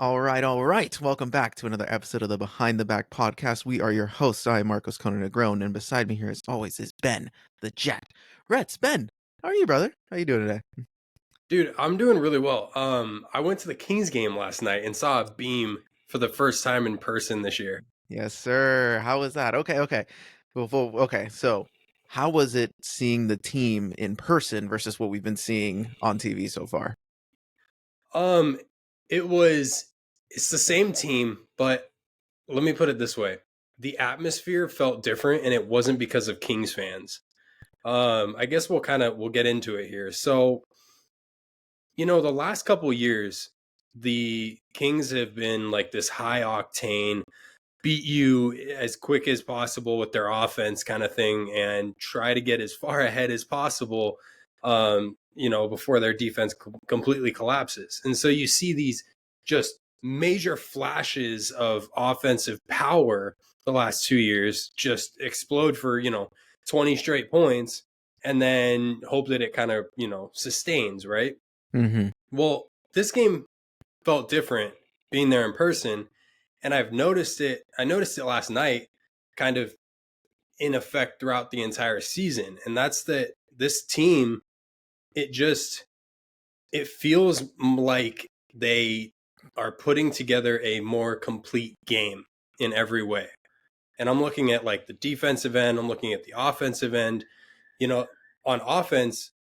All right, all right. Welcome back to another episode of the Behind the Back podcast. We are your hosts. I am Marcos Conan Agrone, and beside me here, as always, is Ben, the Jet. Retz, Ben, how are you, brother? How you doing today? Dude, I'm doing really well. I went to the Kings game last night and saw a beam for the first time in person this year. Yes, sir. How was that? Okay. Okay. So, how was it seeing the team in person versus what we've been seeing on TV so far? Um, it's the same team, but let me put it this way. The atmosphere felt different and it wasn't because of Kings fans. I guess we'll get into it here. So, the last couple years, the Kings have been like this high octane beat you as quick as possible with their offense kind of thing and try to get as far ahead as possible before their defense completely collapses. And so you see these just major flashes of offensive power the last 2 years just explode for 20 straight points and then hope that it kind of sustains, right? Mm-hmm. Well, this game felt different being there in person, and I've noticed it. I noticed it last night, kind of in effect throughout the entire season, and that's that this team, it feels like they are putting together a more complete game in every way. And I'm looking at like the defensive end, I'm looking at the offensive end. You know, on offense,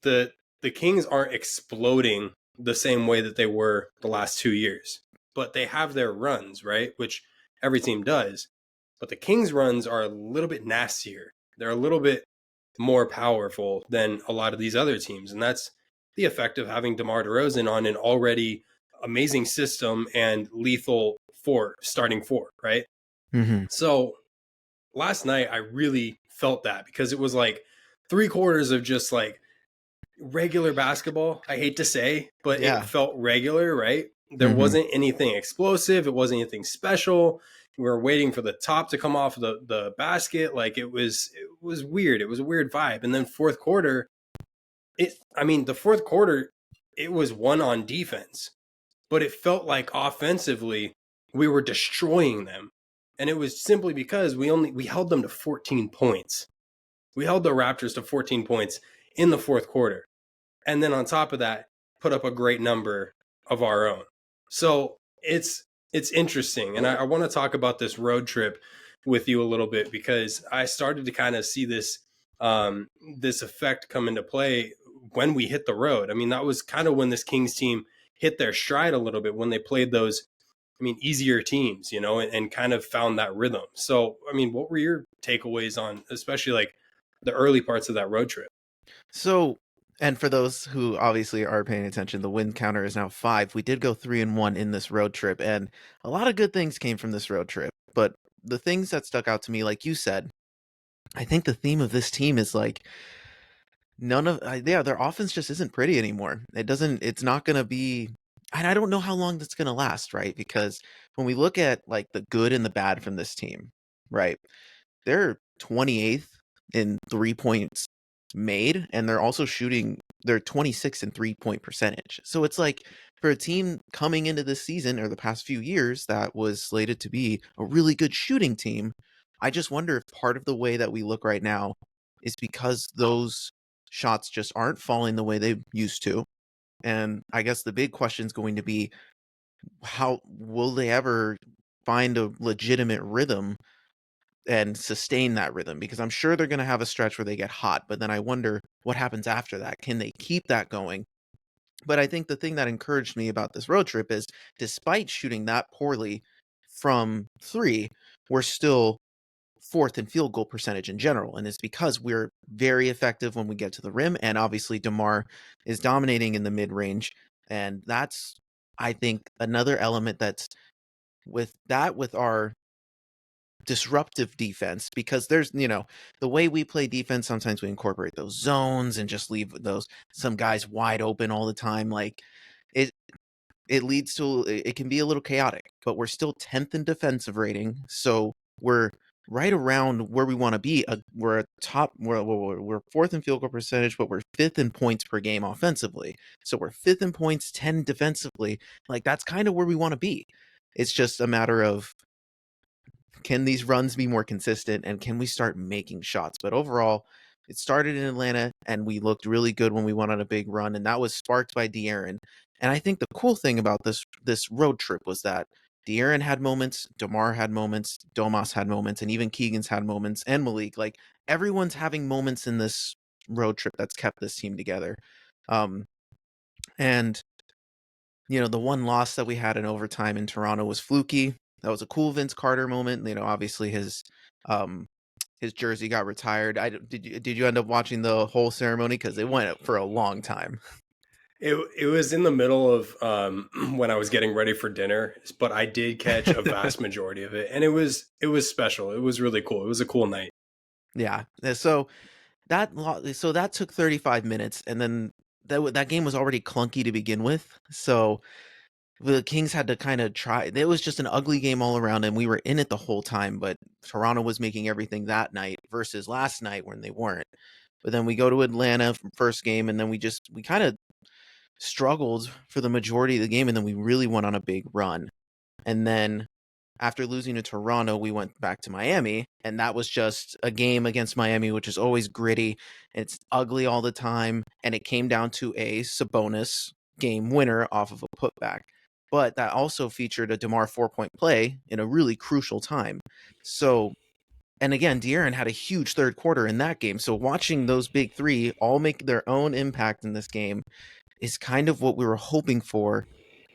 the the Kings aren't exploding the same way that they were the last 2 years, but they have their runs, right? Which every team does. But the Kings' runs are a little bit nastier. They're a little bit more powerful than a lot of these other teams. And that's the effect of having DeMar DeRozan on an already amazing system and lethal starting four, right? Mm-hmm. So last night I really felt that because it was like 3 quarters of just like regular basketball. I hate to say, but it Yeah. felt regular, right? There Mm-hmm. wasn't anything explosive. It wasn't anything special. We were waiting for the top to come off the basket. Like it was weird. It was a weird vibe. And then fourth quarter, the fourth quarter, it was one on defense, but it felt like offensively we were destroying them. And it was simply because we held them to 14 points. We held the Raptors to 14 points in the fourth quarter. And then on top of that, put up a great number of our own. So it's interesting. And I want to talk about this road trip with you a little bit because I started to kind of see this effect come into play when we hit the road. I mean, that was kind of when this Kings team hit their stride a little bit when they played those, easier teams, and kind of found that rhythm. So, what were your takeaways on, especially like the early parts of that road trip? So, and for those who obviously are paying attention, the win counter is now 5. We did go 3-1 in this road trip, and a lot of good things came from this road trip. But the things that stuck out to me, like you said, I think the theme of this team is like their offense just isn't pretty anymore. It's not going to be, and I don't know how long that's going to last, right? Because when we look at like the good and the bad from this team, right? They're 28th in 3 points made, and they're 26th in 3-point percentage. So it's like for a team coming into this season or the past few years that was slated to be a really good shooting team, I just wonder if part of the way that we look right now is because those shots just aren't falling the way they used to. And I guess the big question is going to be, how will they ever find a legitimate rhythm and sustain that rhythm? Because I'm sure they're going to have a stretch where they get hot, but then I wonder what happens after that. Can they keep that going? But I think the thing that encouraged me about this road trip is despite shooting that poorly from 3, we're still fourth in field goal percentage in general, and it's because we're very effective when we get to the rim, and obviously DeMar is dominating in the mid-range, and that's, I think, another element that's with our disruptive defense, because there's the way we play defense, sometimes we incorporate those zones and just leave those some guys wide open all the time. Like it it can be a little chaotic, but we're still 10th in defensive rating, so we're right around where we want to be. We're fourth in field goal percentage, but we're fifth in points per game offensively. So we're fifth in points, 10 defensively. Like that's kind of where we want to be. It's just a matter of, can these runs be more consistent and can we start making shots? But overall, it started in Atlanta and we looked really good when we went on a big run, and that was sparked by De'Aaron. And I think the cool thing about this road trip was that De'Aaron had moments, DeMar had moments, Domas had moments, and even Keegan's had moments, and Malik. Like everyone's having moments in this road trip that's kept this team together. Um, and the one loss that we had in overtime in Toronto was fluky. That was a cool Vince Carter moment. Obviously his jersey got retired. Did you end up watching the whole ceremony? Because it went for a long time. It was in the middle of when I was getting ready for dinner, but I did catch a vast majority of it, and it was special. It was really cool. It was a cool night. Yeah. So that took 35 minutes, and then that game was already clunky to begin with. So the Kings had to kind of try. It was just an ugly game all around, and we were in it the whole time. But Toronto was making everything that night versus last night when they weren't. But then we go to Atlanta first game, and then we kind of struggled for the majority of the game, and then we really went on a big run. And then after losing to Toronto, we went back to Miami, and that was just a game against Miami, which is always gritty. It's ugly all the time, and it came down to a Sabonis game winner off of a putback. But that also featured a DeMar 4-point play in a really crucial time. So, and again, De'Aaron had a huge third quarter in that game. So watching those big three all make their own impact in this game is kind of what we were hoping for.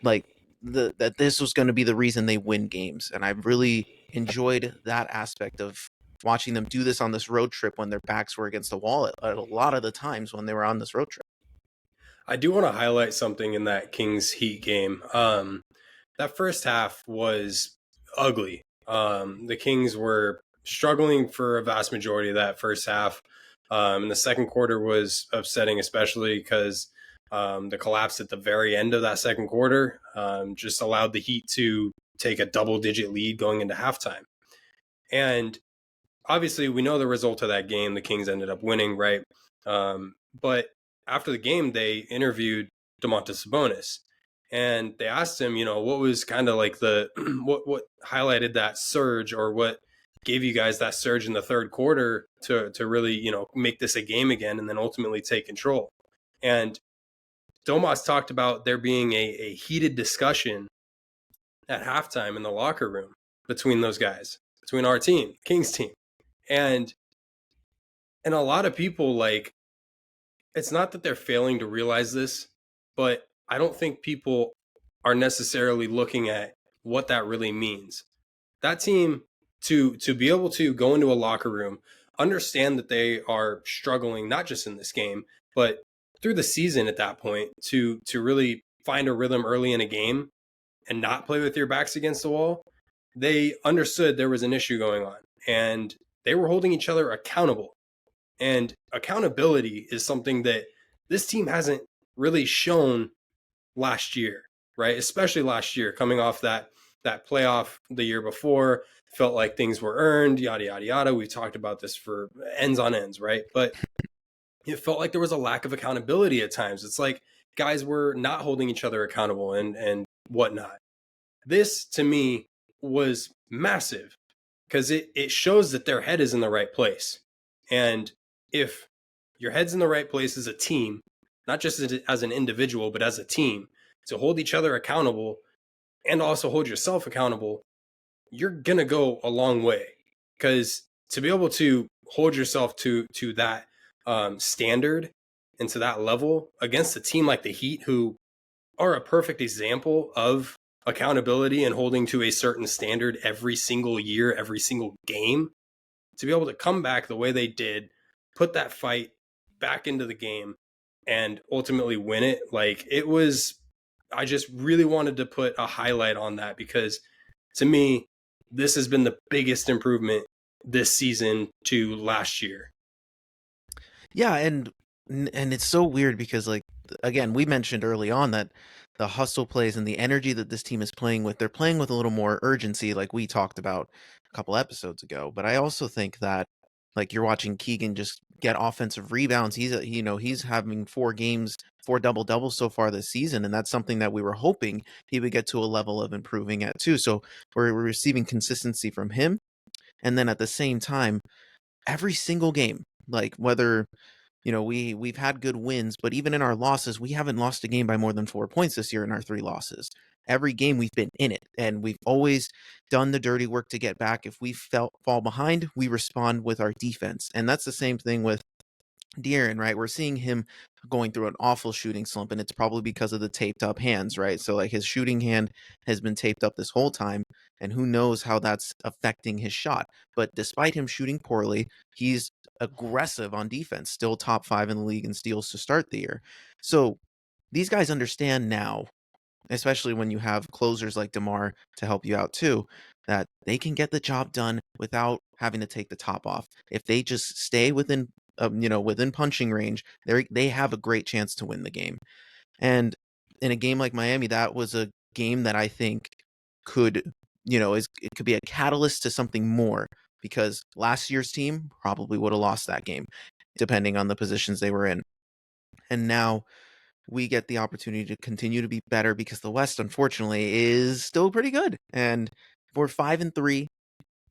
Like that this was going to be the reason they win games. And I really enjoyed that aspect of watching them do this on this road trip when their backs were against the wall at a lot of the times when they were on this road trip. I do want to highlight something in that Kings Heat game. That first half was ugly. The Kings were struggling for a vast majority of that first half. And the second quarter was upsetting, especially because the collapse at the very end of that second quarter just allowed the Heat to take a double-digit lead going into halftime. And obviously, we know the result of that game. The Kings ended up winning, right? But after the game, they interviewed Domantas Sabonis, and they asked him, what was kind of like the what highlighted that surge, or what gave you guys that surge in the third quarter to really make this a game again, and then ultimately take control. And Domas talked about there being a heated discussion at halftime in the locker room between those guys, between our team, Kings team, and a lot of people, like, it's not that they're failing to realize this, but I don't think people are necessarily looking at what that really means. That team, to be able to go into a locker room, understand that they are struggling, not just in this game, but through the season at that point, to really find a rhythm early in a game and not play with your backs against the wall. They understood there was an issue going on, and they were holding each other accountable. And accountability is something that this team hasn't really shown last year, right? Especially last year, coming off that playoff the year before, felt like things were earned, yada, yada, yada. We've talked about this for ends on ends, right? But it felt like there was a lack of accountability at times. It's like guys were not holding each other accountable and whatnot. This, to me, was massive because it shows that their head is in the right place. And if your head's in the right place as a team, not just as an individual, but as a team, to hold each other accountable and also hold yourself accountable, you're going to go a long way. Because to be able to hold yourself to that standard and to that level against a team like the Heat, who are a perfect example of accountability and holding to a certain standard every single year, every single game, to be able to come back the way they did, put that fight back into the game, and ultimately win it. Like, it was, I just really wanted to put a highlight on that because to me, this has been the biggest improvement this season to last year. Yeah, and And it's so weird because, like, again, we mentioned early on that the hustle plays and the energy that this team is playing with, they're playing with a little more urgency, like we talked about a couple episodes ago. But I also think that, like, you're watching Keegan just get offensive rebounds. He's having 4 games, 4 double-doubles so far this season, and that's something that we were hoping he would get to a level of improving at too. So we're receiving consistency from him, and then at the same time, every single game, like whether we've had good wins, but even in our losses, we haven't lost a game by more than 4 points this year in our 3 losses. Every game we've been in it, and we've always done the dirty work to get back. If we fall behind, we respond with our defense, and that's the same thing with De'Aaron, right? We're seeing him going through an awful shooting slump, and it's probably because of the taped up hands, right? So, like, his shooting hand has been taped up this whole time, and who knows how that's affecting his shot. But despite him shooting poorly, he's aggressive on defense, still top 5 in the league in steals to start the year. So these guys understand now, especially when you have closers like DeMar to help you out too, that they can get the job done without having to take the top off. If they just stay within punching range, they have a great chance to win the game. And in a game like Miami, that was a game that I think could, it could be a catalyst to something more, because last year's team probably would have lost that game, depending on the positions they were in. And now we get the opportunity to continue to be better, because the West, unfortunately, is still pretty good. And we're 5-3.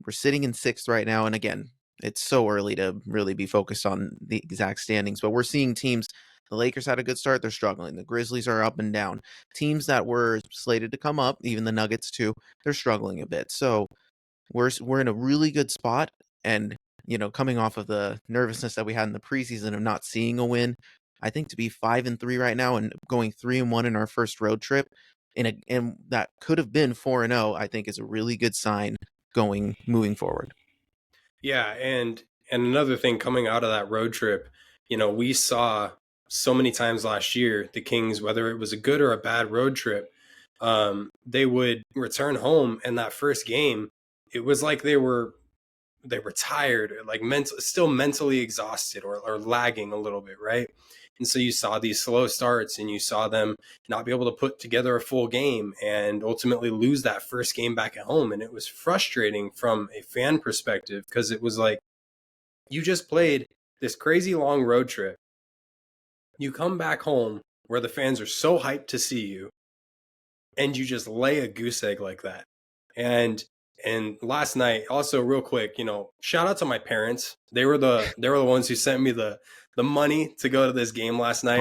We're sitting in 6th right now. And again, it's so early to really be focused on the exact standings, but we're seeing teams. The Lakers had a good start. They're struggling. The Grizzlies are up and down. Teams that were slated to come up, even the Nuggets too, they're struggling a bit. So we're in a really good spot. And, coming off of the nervousness that we had in the preseason of not seeing a win, I think to be 5-3 right now and going 3-1 in our first road trip, and that could have been 4-0, I think is a really good sign moving forward. Yeah, and another thing coming out of that road trip, we saw so many times last year the Kings, whether it was a good or a bad road trip, they would return home, and that first game, it was like they were tired, or like still mentally exhausted, or lagging a little bit, right? And so you saw these slow starts, and you saw them not be able to put together a full game, and ultimately lose that first game back at home. And it was frustrating from a fan perspective, because it was like, you just played this crazy long road trip. You come back home where the fans are so hyped to see you, and you just lay a goose egg like that. And last night, also real quick, shout out to my parents. They were the ones who sent me the money to go to this game last night.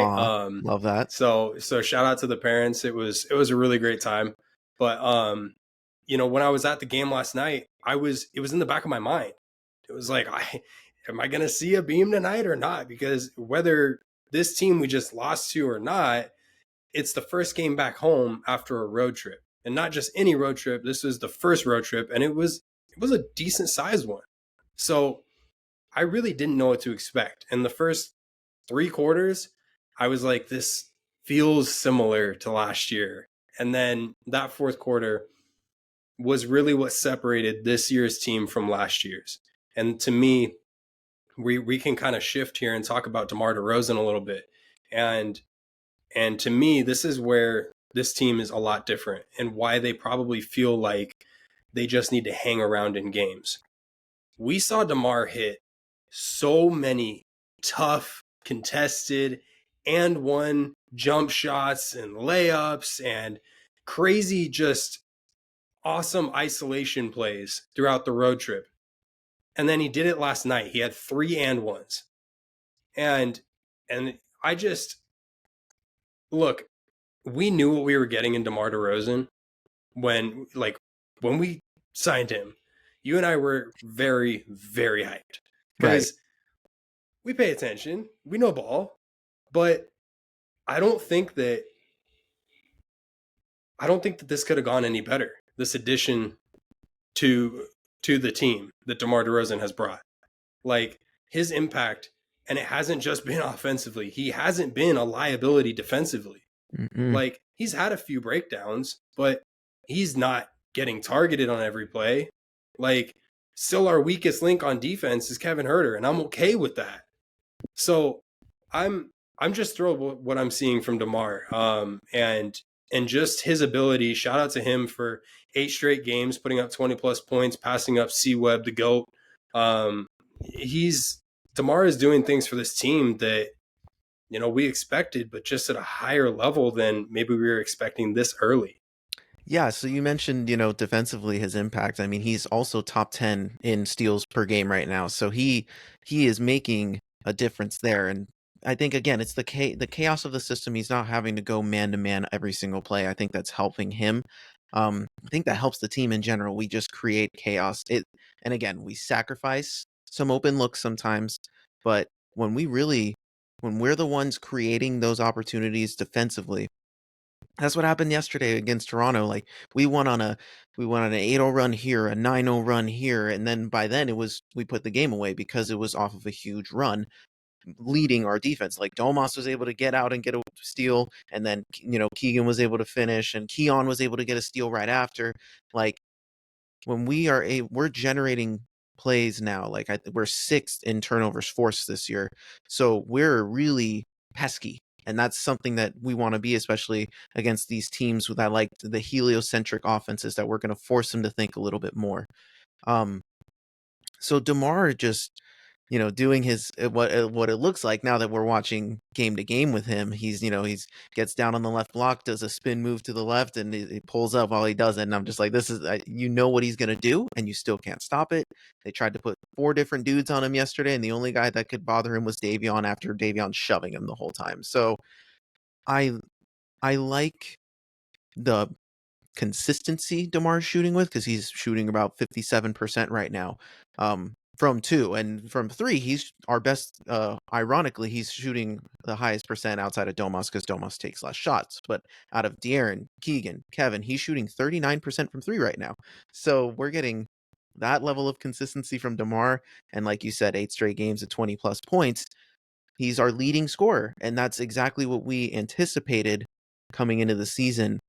Love that. So shout out to the parents. It was a really great time. But when I was at the game last night, it was in the back of my mind. It was like, am I gonna see a beam tonight or not? Because whether this team we just lost to or not, it's the first game back home after a road trip. And not just any road trip. This was the first road trip, and it was a decent sized one. So I really didn't know what to expect. And the first 3 quarters, I was like, this feels similar to last year. And then that fourth quarter was really what separated this year's team from last year's. And to me, we can kind of shift here and talk about DeMar DeRozan a little bit. And to me, this is where this team is a lot different, and why they probably feel like they just need to hang around in games. We saw DeMar hit so many tough, contested, and one jump shots and layups and crazy, just awesome isolation plays throughout the road trip. And then he did it last night. He had 3 and 1s. And I just, look, we knew what we were getting in DeMar DeRozan when we signed him. You and I were very, very hyped, because we pay attention, we know ball, but I don't think that this could have gone any better. This addition to the team that DeMar DeRozan has brought, like, his impact, and it hasn't just been offensively. He hasn't been a liability defensively. Like, he's had a few breakdowns, but he's not getting targeted on every play. Like, still our weakest link on defense is Kevin Huerter, and I'm okay with that. So I'm I'm just thrilled with what I'm seeing from DeMar. And just his ability. Shout out to him for 8 straight games, putting up 20 plus points, passing up C Webb, the GOAT. Um, he's DeMar is doing things for this team that we expected, but just at a higher level than maybe we were expecting this early. Yeah, so you mentioned, defensively his impact. I mean, he's also top 10 in steals per game right now. So he is making a difference there. And I think again, it's the chaos of the system. He's not having to go man to man every single play. I think that's helping him. I think that helps the team in general. We just create chaos. And again, we sacrifice some open looks sometimes, but when we're the ones creating those opportunities defensively, that's what happened yesterday against Toronto. Like we went on an 8-0 run here, a 9-0 run here, and then by then we put the game away because it was off of a huge run leading our defense. Like Domas was able to get out and get a steal, and then Keegan was able to finish, and Keon was able to get a steal right after. Like when we're generating plays now. Like we're sixth in turnovers forced this year, so we're really pesky, and that's something that we want to be, especially against these teams that like the heliocentric offenses that we're going to force them to think a little bit more. Um, so DeMar just, doing his what it looks like now that we're watching game to game with him. He's gets down on the left block, does a spin move to the left, and he pulls up while he does it. And I'm just like, this is what he's gonna do, and you still can't stop it. They tried to put 4 different dudes on him yesterday, and the only guy that could bother him was Davion after Davion shoving him the whole time. So I I like the consistency DeMar's shooting with because he's shooting about 57% right now from 2. And from 3, he's our best. Ironically, he's shooting the highest percent outside of Domas because Domas takes less shots. But out of De'Aaron, Keegan, Kevin, he's shooting 39% from 3 right now. So we're getting that level of consistency from DeMar. And like you said, 8 straight games at 20 plus points. He's our leading scorer. And that's exactly what we anticipated coming into the season.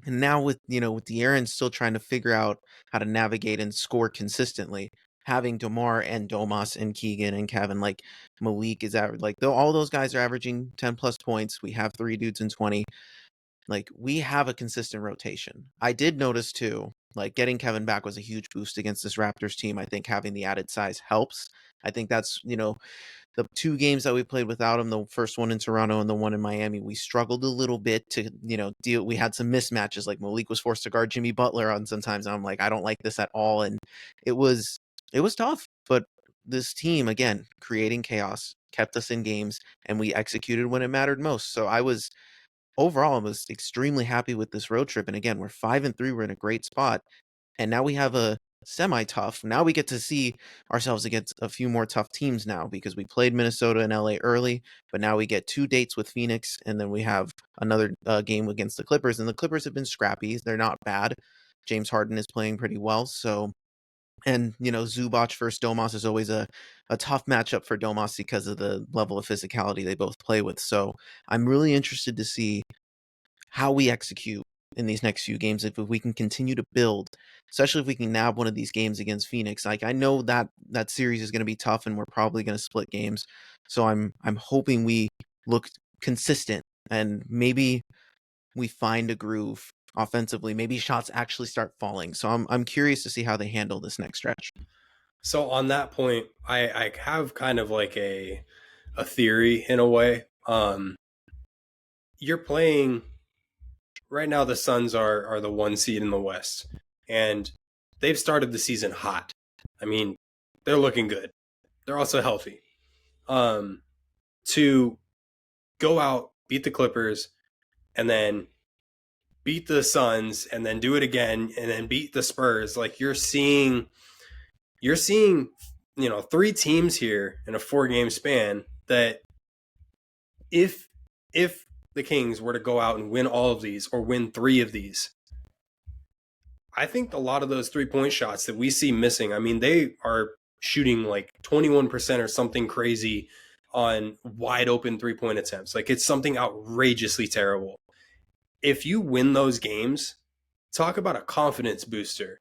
And now with De'Aaron still trying to figure out how to navigate and score consistently, having DeMar and Domas and Keegan and Kevin, like Malik is like all those guys are averaging 10 plus points. We have 3 dudes in 20. Like we have a consistent rotation. I did notice too, like getting Kevin back was a huge boost against this Raptors team. I think having the added size helps. I think that's, the 2 games that we played without him, the first one in Toronto and the one in Miami, we struggled a little bit to, deal. We had some mismatches. Like Malik was forced to guard Jimmy Butler on sometimes. And I'm like, I don't like this at all. And it was tough. But this team, again, creating chaos, kept us in games, and we executed when it mattered most. So I was extremely happy with this road trip. And again, we're 5-3. We're in a great spot. And now we have a semi-tough. Now we get to see ourselves against a few more tough teams now because we played Minnesota and LA early, but now we get 2 dates with Phoenix, and then we have another game against the Clippers. And the Clippers have been scrappy. They're not bad. James Harden is playing pretty well. So, and Zubac versus Domas is always a tough matchup for Domas because of the level of physicality they both play with. So I'm really interested to see how we execute in these next few games if we can continue to build, especially if we can nab one of these games against Phoenix. Like I know that series is going to be tough and we're probably going to split games. So I'm hoping we look consistent and maybe we find a groove offensively. Maybe shots actually start falling. So I'm curious to see how they handle this next stretch. So on that point, I have kind of like a theory in a way. You're playing right now. The Suns are the 1 seed in the West, and they've started the season hot. I mean, they're looking good. They're also healthy. To go out, beat the Clippers, and then beat the Suns, and then do it again, and then beat the Spurs. Like you're seeing 3 teams here in a 4-game span that if the Kings were to go out and win all of these or win 3 of these, I think a lot of those 3-point shots that we see missing, I mean, they are shooting like 21% or something crazy on wide open 3-point attempts. Like it's something outrageously terrible. If you win those games, talk about a confidence booster.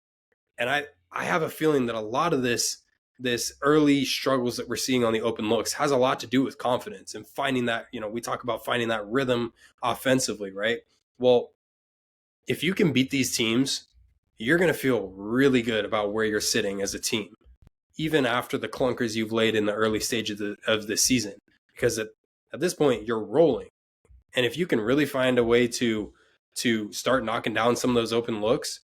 And I have a feeling that a lot of this this early struggles that we're seeing on the open looks has a lot to do with confidence and finding that, we talk about finding that rhythm offensively, right? Well, if you can beat these teams, you're going to feel really good about where you're sitting as a team, even after the clunkers you've laid in the early stage of the season, because at this point you're rolling. And if you can really find a way to start knocking down some of those open looks,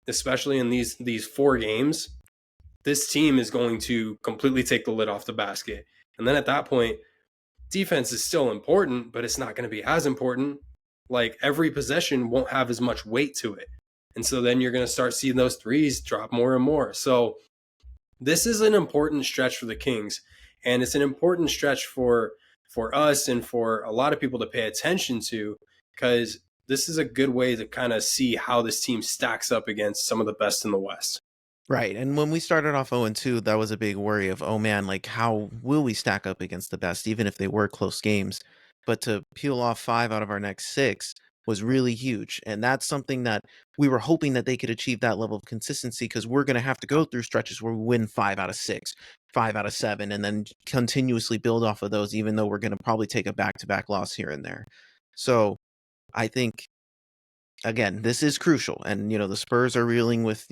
especially in these 4 games, this team is going to completely take the lid off the basket. And then at that point, defense is still important, but it's not going to be as important. Like, every possession won't have as much weight to it. And so then you're going to start seeing those threes drop more and more. So this is an important stretch for the Kings, and it's an important stretch for us and for a lot of people to pay attention to, because this is a good way to kind of see how this team stacks up against some of the best in the West. Right. And when we started off 0-2, that was a big worry of, oh man, like how will we stack up against the best, even if they were close games? But to peel off 5 out of our next 6 was really huge. And that's something that we were hoping that they could achieve that level of consistency, because we're going to have to go through stretches where we win 5 out of 6, 5 out of 7, and then continuously build off of those, even though we're going to probably take a back-to-back loss here and there. So I think, again, this is crucial. And, the Spurs are reeling with,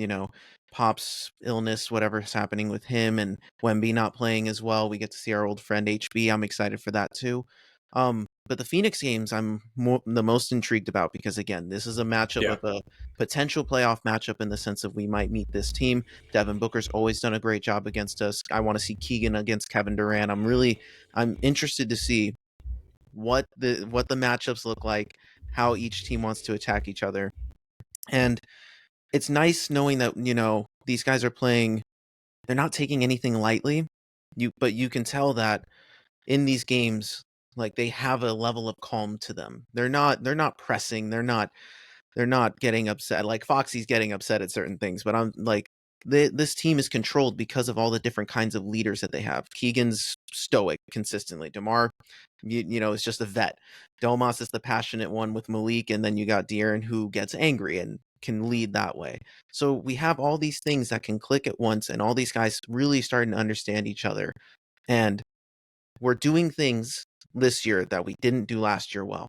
Pop's illness, whatever's happening with him, and Wemby not playing as well. We get to see our old friend HB. I'm excited for that too. But the Phoenix games I'm the most intrigued about, because again, this is a matchup of a potential playoff matchup in the sense of we might meet this team. Devin Booker's always done a great job against us. I want to see Keegan against Kevin Durant. I'm interested to see what the matchups look like, how each team wants to attack each other. And it's nice knowing that, these guys are playing, they're not taking anything lightly. But you can tell that in these games, like, they have a level of calm to them. They're not pressing, they're not getting upset. Like, Foxy's getting upset at certain things, but I'm like, this team is controlled because of all the different kinds of leaders that they have. Keegan's stoic consistently. DeMar, is just a vet. Domas is the passionate one with Malik, and then you got De'Aaron, who gets angry and can lead that way. So we have all these things that can click at once, and all these guys really starting to understand each other. And we're doing things this year that we didn't do last year well.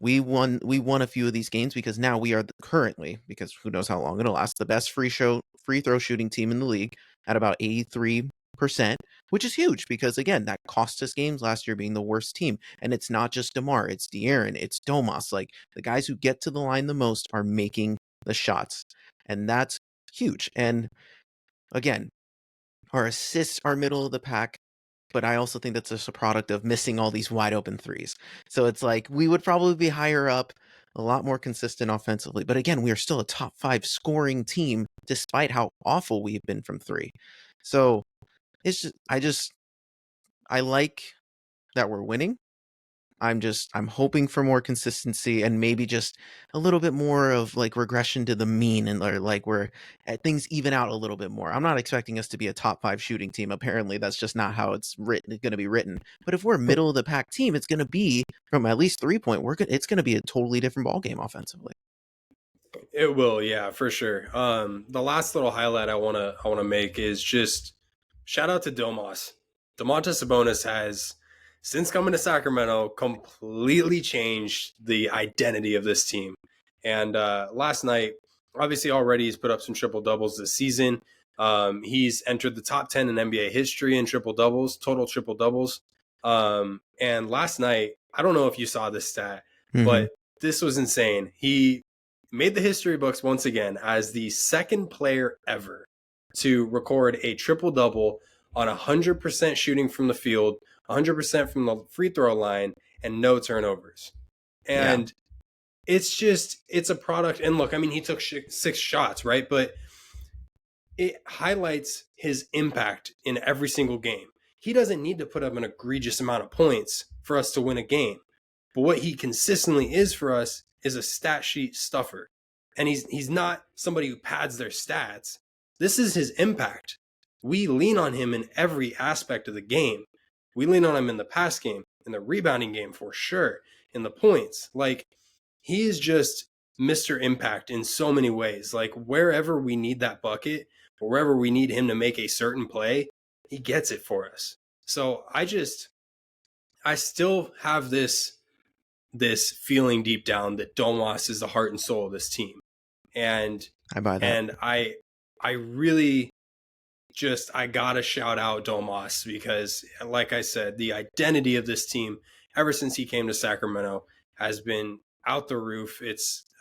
We won a few of these games because now we are currently, because who knows how long it'll last, the best free throw shooting team in the league at about 83%, which is huge, because again, that cost us games last year being the worst team. And it's not just DeMar, it's De'Aaron, it's Domas. Like, the guys who get to the line the most are making the shots, and that's huge. And again, our assists are middle of the pack, but I also think that's just a product of missing all these wide open threes. So it's like, we would probably be higher up, a lot more consistent offensively. But again, we are still a top 5 scoring team, despite how awful we've been from 3. So it's just, I like that we're winning. I'm hoping for more consistency, and maybe just a little bit more of like regression to the mean, and like where things even out a little bit more. I'm not expecting us to be a top 5 shooting team. Apparently that's just not how it's going to be written. But if we're a middle of the pack team, it's going to be from at least 3-point. It's going to be a totally different ball game offensively. It will, yeah, for sure. The last little highlight I wanna make is just shout out to Domantas. Domantas Sabonis has, since coming to Sacramento, completely changed the identity of this team. And last night, obviously, already he's put up some triple doubles this season. He's entered the top 10 in NBA history in triple doubles, total triple doubles. And last night, I don't know if you saw this stat, but this was insane. He made the history books once again as the second player ever to record a triple-double on 100% shooting from the field, 100% from the free throw line, and no turnovers. And it's a product. And look, I mean, he took 6 shots, right? But it highlights his impact in every single game. He doesn't need to put up an egregious amount of points for us to win a game. But what he consistently is for us is a stat sheet stuffer. And he's not somebody who pads their stats. This is his impact. We lean on him in every aspect of the game. We lean on him in the pass game, in the rebounding game for sure, in the points. Like, he is just Mr. Impact in so many ways. Like, wherever we need that bucket, or wherever we need him to make a certain play, he gets it for us. So I still have this feeling deep down that Domas is the heart and soul of this team. And I buy that. and I really I gotta shout out Domas because, like I said, the identity of this team ever since he came to Sacramento has been out the roof.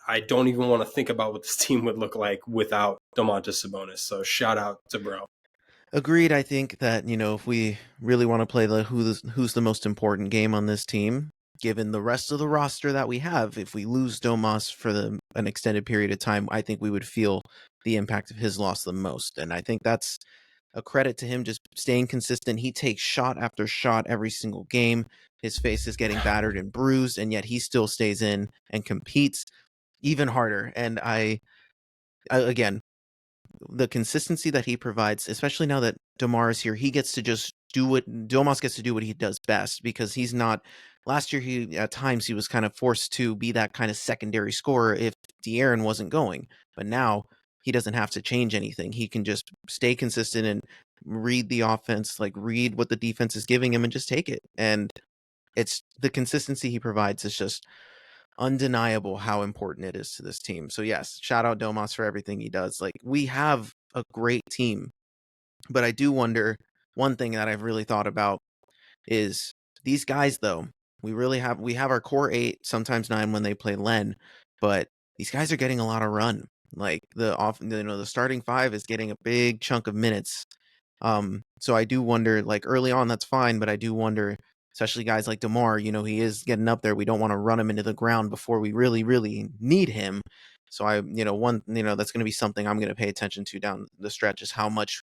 I don't even want to think about what this team would look like without Domantas Sabonis. So shout out to bro. Agreed. I think that, if we really want to play the who's the most important game on this team, given the rest of the roster that we have, if we lose Domas for an extended period of time, I think we would feel the impact of his loss the most. And I think that's a credit to him just staying consistent. He takes shot after shot every single game. His face is getting battered and bruised, and yet he still stays in and competes even harder. And again, the consistency that he provides, especially now that DeMar is here, he gets to just do what Domas gets to do what he does best, because he's not. Last year, at times he was kind of forced to be that kind of secondary scorer if De'Aaron wasn't going. But now he doesn't have to change anything. He can just stay consistent and read the offense, like read what the defense is giving him, and just take it. And it's the consistency he provides is just undeniable how important it is to this team. So yes, shout out Domas for everything he does. Like, we have a great team, but I do wonder, one thing that I've really thought about is these guys, though. We have our core 8, sometimes 9 when they play Len, but these guys are getting a lot of run. Like, the starting 5 is getting a big chunk of minutes. So I do wonder, like, early on that's fine, but I do wonder, especially guys like DeMar, he is getting up there. We don't want to run him into the ground before we really, really need him. So that's going to be something I'm going to pay attention to down the stretch, is how much,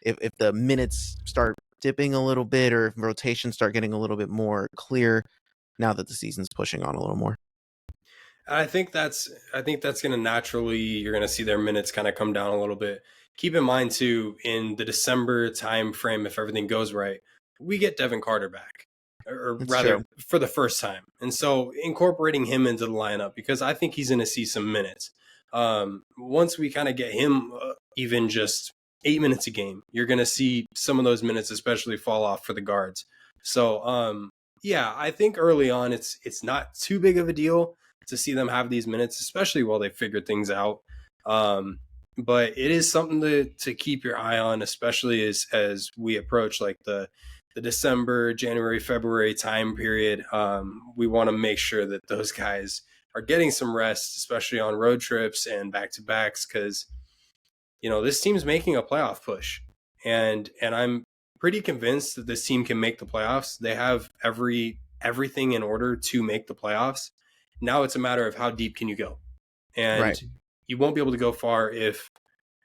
if the minutes start dipping a little bit, or if rotations start getting a little bit more clear now that the season's pushing on a little more. I think that's going to naturally, you're going to see their minutes kind of come down a little bit. Keep in mind too, in the December time frame, if everything goes right, we get Devin Carter back, or That's rather true. for the first time. And so incorporating him into the lineup, because I think he's going to see some minutes. Once we kind of get him even just 8 minutes a game, you're going to see some of those minutes especially fall off for the guards. So yeah, I think early on it's not too big of a deal to see them have these minutes, especially while they figure things out. But it is something to keep your eye on, especially as we approach like the December, January, February time period. We want to make sure that those guys are getting some rest, especially on road trips and back-to-backs, because this team's making a playoff push, and I'm pretty convinced that this team can make the playoffs. They have everything in order to make the playoffs. Now it's a matter of how deep can you go, and Right. you won't be able to go far if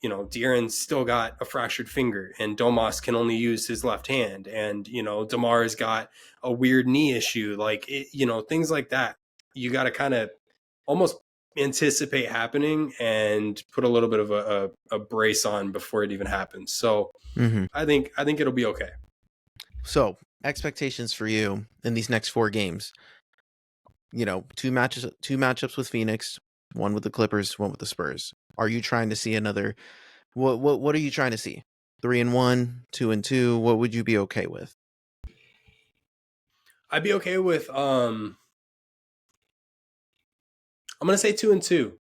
De'Aaron's still got a fractured finger, and Domas can only use his left hand, and DeMar's got a weird knee issue, like things like that. You got to kind of almost anticipate happening and put a little bit of a brace on before it even happens. So Mm-hmm. I think it'll be okay. So, expectations for you in these next 4 games. Two matchups with Phoenix, one with the Clippers, one with the Spurs. Are you trying to see another? What are you trying to see? 3-1, 2-2. What would you be okay with? I'd be okay with I'm gonna say 2-2.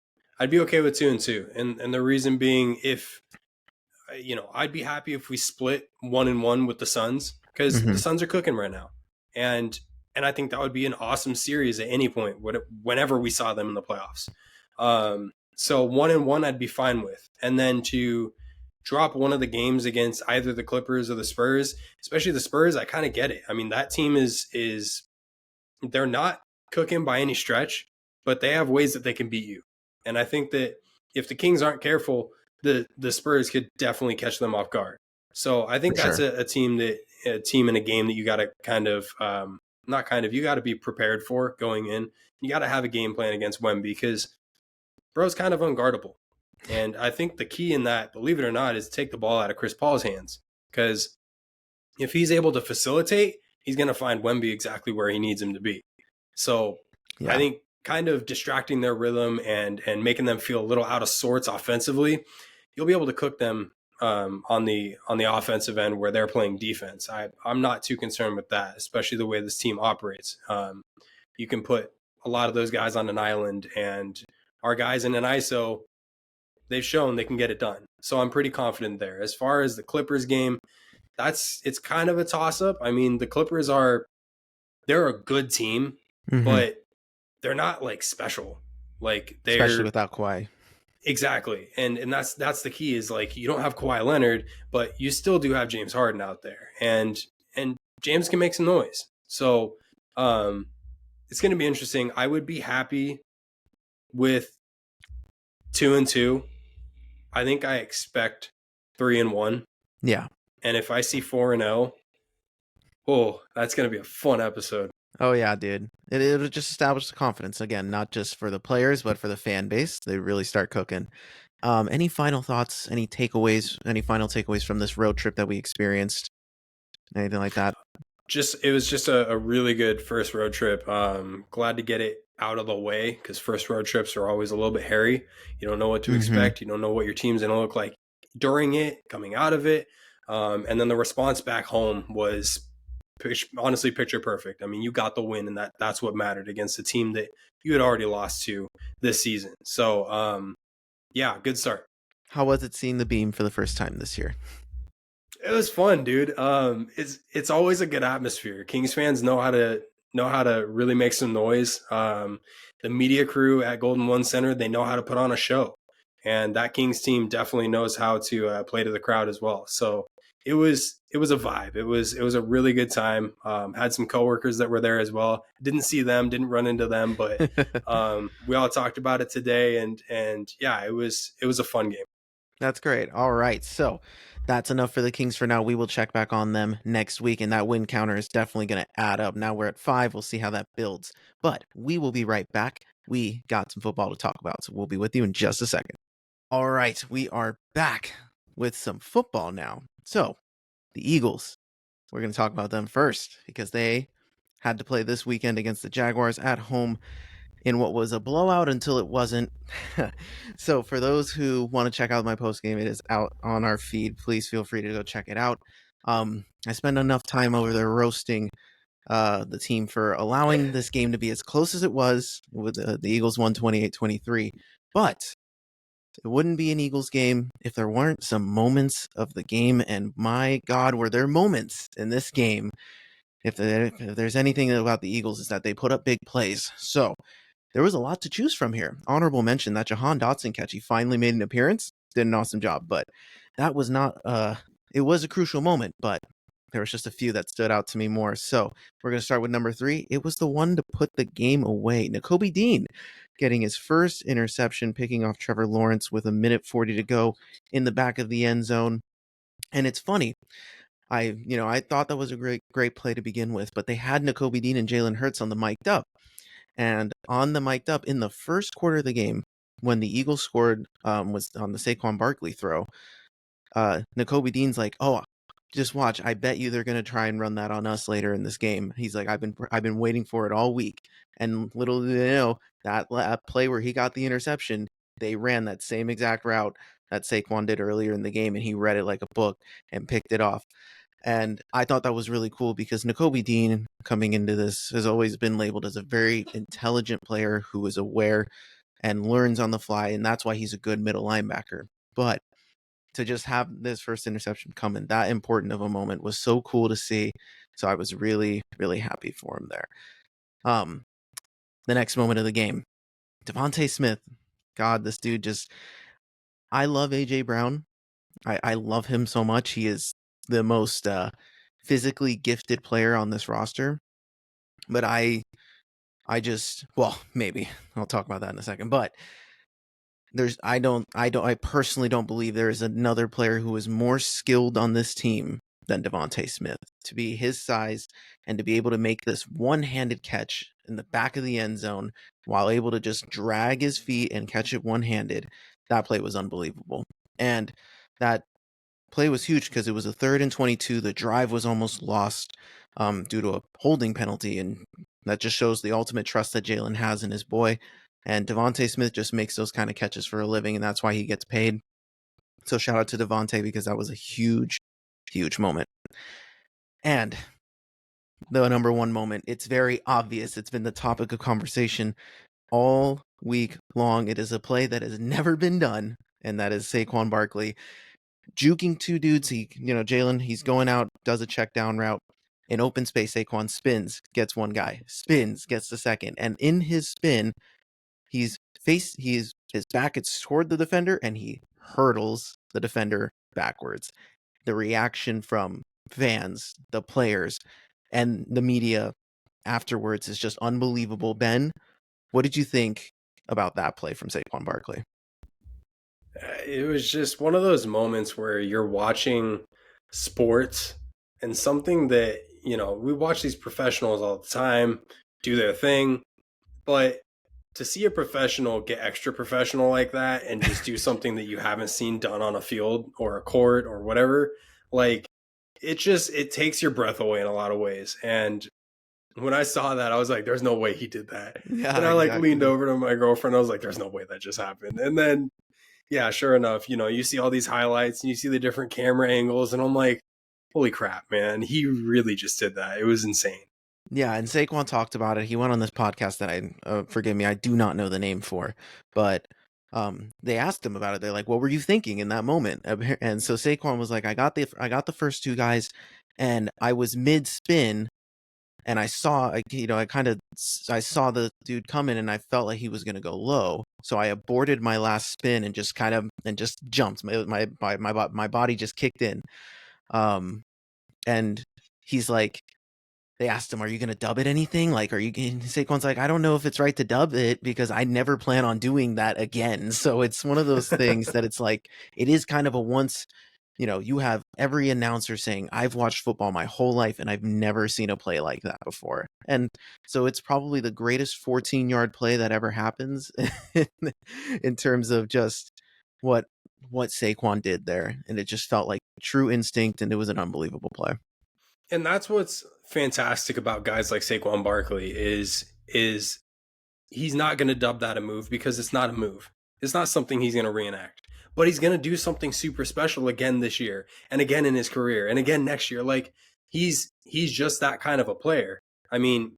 I'd be okay with 2-2, and the reason being, if I'd be happy if we split 1-1 with the Suns, because Mm-hmm. the Suns are cooking right now, and I think that would be an awesome series at any point, whenever we saw them in the playoffs. So 1-1 I'd be fine with, and then to drop one of the games against either the Clippers or the Spurs, especially the Spurs, I kind of get it. I mean, that team is they're not cooking by any stretch, but they have ways that they can beat you, and I think that if the Kings aren't careful, the Spurs could definitely catch them off guard. So I think For that's sure. a team in a game that you got to kind of you got to be prepared for going in. You got to have a game plan against Wemby, because bro's kind of unguardable. And I think the key in that, believe it or not, is take the ball out of Chris Paul's hands, because if he's able to facilitate, he's going to find Wemby exactly where he needs him to be. So I Yeah. think kind of distracting their rhythm and making them feel a little out of sorts offensively, you'll be able to cook them on the offensive end where they're playing defense. I'm not too concerned with that, especially the way this team operates. You can put a lot of those guys on an island, and our guys in an ISO, they've shown they can get it done. So I'm pretty confident there. As far as the Clippers game, it's kind of a toss up. I mean, the Clippers they're a good team, but they're not like special. Like especially they're without Kawhi. exactly. And that's the key is like you don't have Kawhi Leonard, but you still do have James Harden out there. And James can make some noise. So it's going to be interesting. I would be happy with 2-2. I think I expect 3-1. Yeah. And if I see 4-0, oh, that's going to be a fun episode. Oh yeah, dude. It'll just establish the confidence again, not just for the players, but for the fan base. They really start cooking. Any final thoughts? Any takeaways? Any final takeaways from this road trip that we experienced? Anything like that? It was just a really good first road trip. Glad to get it out of the way because first road trips are always a little bit hairy. You don't know what to expect. You don't know what your team's going to look like during it, coming out of it. And then the response back home was honestly picture perfect. I mean, you got the win, and that's what mattered against a team that you had already lost to this season. So, yeah, good start. How was it seeing the beam for the first time this year? It was fun, dude. It's always a good atmosphere. Kings fans know how to really make some noise. The media crew at Golden One Center, they know how to put on a show, and that Kings team definitely knows how to play to the crowd as well. So it was a vibe. It was a really good time. Had some coworkers that were there as well. Didn't see them, didn't run into them, but we all talked about it today, and yeah, it was a fun game. That's great. All right. So that's enough for the Kings for now. We will check back on them next week, and that win counter is definitely going to add up. Now we're at 5. We'll see how that builds. But we will be right back. We got some football to talk about, so we'll be with you in just a second. All right. We are back with some football now. So the Eagles, we're going to talk about them first because they had to play this weekend against the Jaguars at home in what was a blowout until it wasn't. So for those who want to check out my post game, it is out on our feed. Please feel free to go check it out. I spent enough time over there roasting the team for allowing this game to be as close as it was. With the Eagles won 28-23, but it wouldn't be an Eagles game if there weren't some moments of the game, and my God, were there moments in this game. If there's anything about the Eagles is that they put up big plays. So there was a lot to choose from here. Honorable mention that Jahan Dotson catch. He finally made an appearance. Did an awesome job, but that was not it was a crucial moment, but there was just a few that stood out to me more. So we're going to start with number 3. It was the one to put the game away. Nakobe Dean getting his first interception, picking off Trevor Lawrence with 1:40 to go in the back of the end zone. And it's funny. I thought that was a great play to begin with, but they had Nakobe Dean and Jalen Hurts on the mic'd up. And on the mic'd up in the first quarter of the game, when the Eagles scored, was on the Saquon Barkley throw, Nakobe Dean's like, "Oh, just watch. I bet you they're going to try and run that on us later in this game." He's like, I've been waiting for it all week. And little did they know, that play where he got the interception, they ran that same exact route that Saquon did earlier in the game, and he read it like a book and picked it off. And I thought that was really cool because Nakobe Dean, coming into this, has always been labeled as a very intelligent player who is aware and learns on the fly, and that's why he's a good middle linebacker. But to just have this first interception come in that important of a moment was so cool to see. So I was really, really happy for him there. The next moment of the game, Devontae Smith. God, this dude just... I love A.J. Brown. I love him so much. He is the most physically gifted player on this roster. But I just... Well, maybe. I'll talk about that in a second. But I personally don't believe there is another player who is more skilled on this team than Devontae Smith. To be his size and to be able to make this one-handed catch in the back of the end zone while able to just drag his feet and catch it one-handed, that play was unbelievable. And that play was huge because it was a 3rd and 22. The drive was almost lost due to a holding penalty, and that just shows the ultimate trust that Jalen has in his boy. And Devontae Smith just makes those kind of catches for a living, and that's why he gets paid. So shout out to Devontae because that was a huge, huge moment. And the number one moment, it's very obvious. It's been the topic of conversation all week long. It is a play that has never been done, and that is Saquon Barkley juking two dudes. Jalen, he's going out, does a check down route. In open space, Saquon spins, gets one guy, spins, gets the second. And in his spin, his back gets toward the defender, and he hurdles the defender backwards. The reaction from fans, the players, and the media afterwards is just unbelievable. Ben, what did you think about that play from Saquon Barkley? It was just one of those moments where you're watching sports and something that, we watch these professionals all the time do their thing, but to see a professional get extra professional like that and just do something that you haven't seen done on a field or a court or whatever, like it takes your breath away in a lot of ways. And when I saw that, I was like, there's no way he did that. Yeah, And I exactly. leaned over to my girlfriend. I was like, there's no way that just happened. And then, yeah, sure enough, you see all these highlights and you see the different camera angles. And I'm like, holy crap, man. He really just did that. It was insane. Yeah, and Saquon talked about it. He went on this podcast that forgive me, I do not know the name for, but they asked him about it. They're like, "What were you thinking in that moment?" And so Saquon was like, "I got the first two guys, and I was mid spin, and I saw, I saw the dude coming, and I felt like he was gonna go low, so I aborted my last spin and just jumped. My body just kicked in." Um, and he's like, they asked him, "Are you going to dub it anything? Like, are you?" Saquon's like, "I don't know if it's right to dub it because I never plan on doing that again." So it's one of those things that it's like, it is kind of a once, you have every announcer saying, "I've watched football my whole life and I've never seen a play like that before." And so it's probably the greatest 14-yard play that ever happens in terms of just what Saquon did there. And it just felt like true instinct, and it was an unbelievable play. And that's what's fantastic about guys like Saquon Barkley is he's not going to dub that a move because it's not a move. It's not something he's going to reenact. But he's going to do something super special again this year and again in his career and again next year. Like he's just that kind of a player. I mean,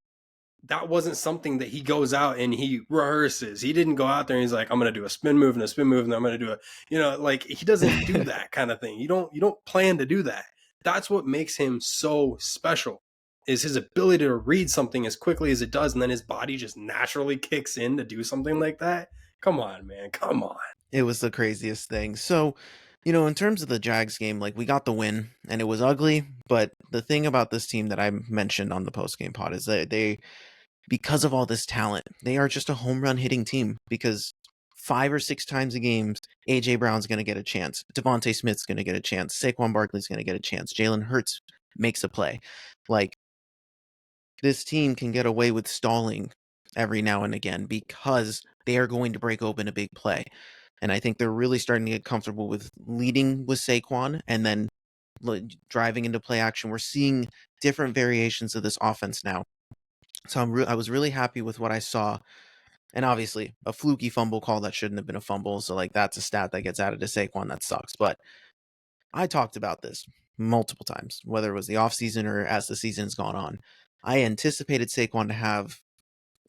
that wasn't something that he goes out and he rehearses. He didn't go out there and he's like, I'm going to do a spin move and a spin move and I'm going to do like he doesn't do that kind of thing. You don't plan to do that. That's what makes him so special is his ability to read something as quickly as it does. And then his body just naturally kicks in to do something like that. Come on, man. Come on. It was the craziest thing. So, in terms of the Jags game, like, we got the win and it was ugly, but the thing about this team that I mentioned on the post-game pod is that because of all this talent, they are just a home run hitting team because 5 or 6 times a game, AJ Brown's going to get a chance. Devontae Smith's going to get a chance. Saquon Barkley's going to get a chance. Jalen Hurts makes a play. Like, this team can get away with stalling every now and again because they are going to break open a big play. And I think they're really starting to get comfortable with leading with Saquon and then driving into play action. We're seeing different variations of this offense now. So I was really happy with what I saw. And obviously, a fluky fumble call that shouldn't have been a fumble. So, like, that's a stat that gets added to Saquon. That sucks. But I talked about this multiple times, whether it was the offseason or as the season has gone on. I anticipated Saquon to have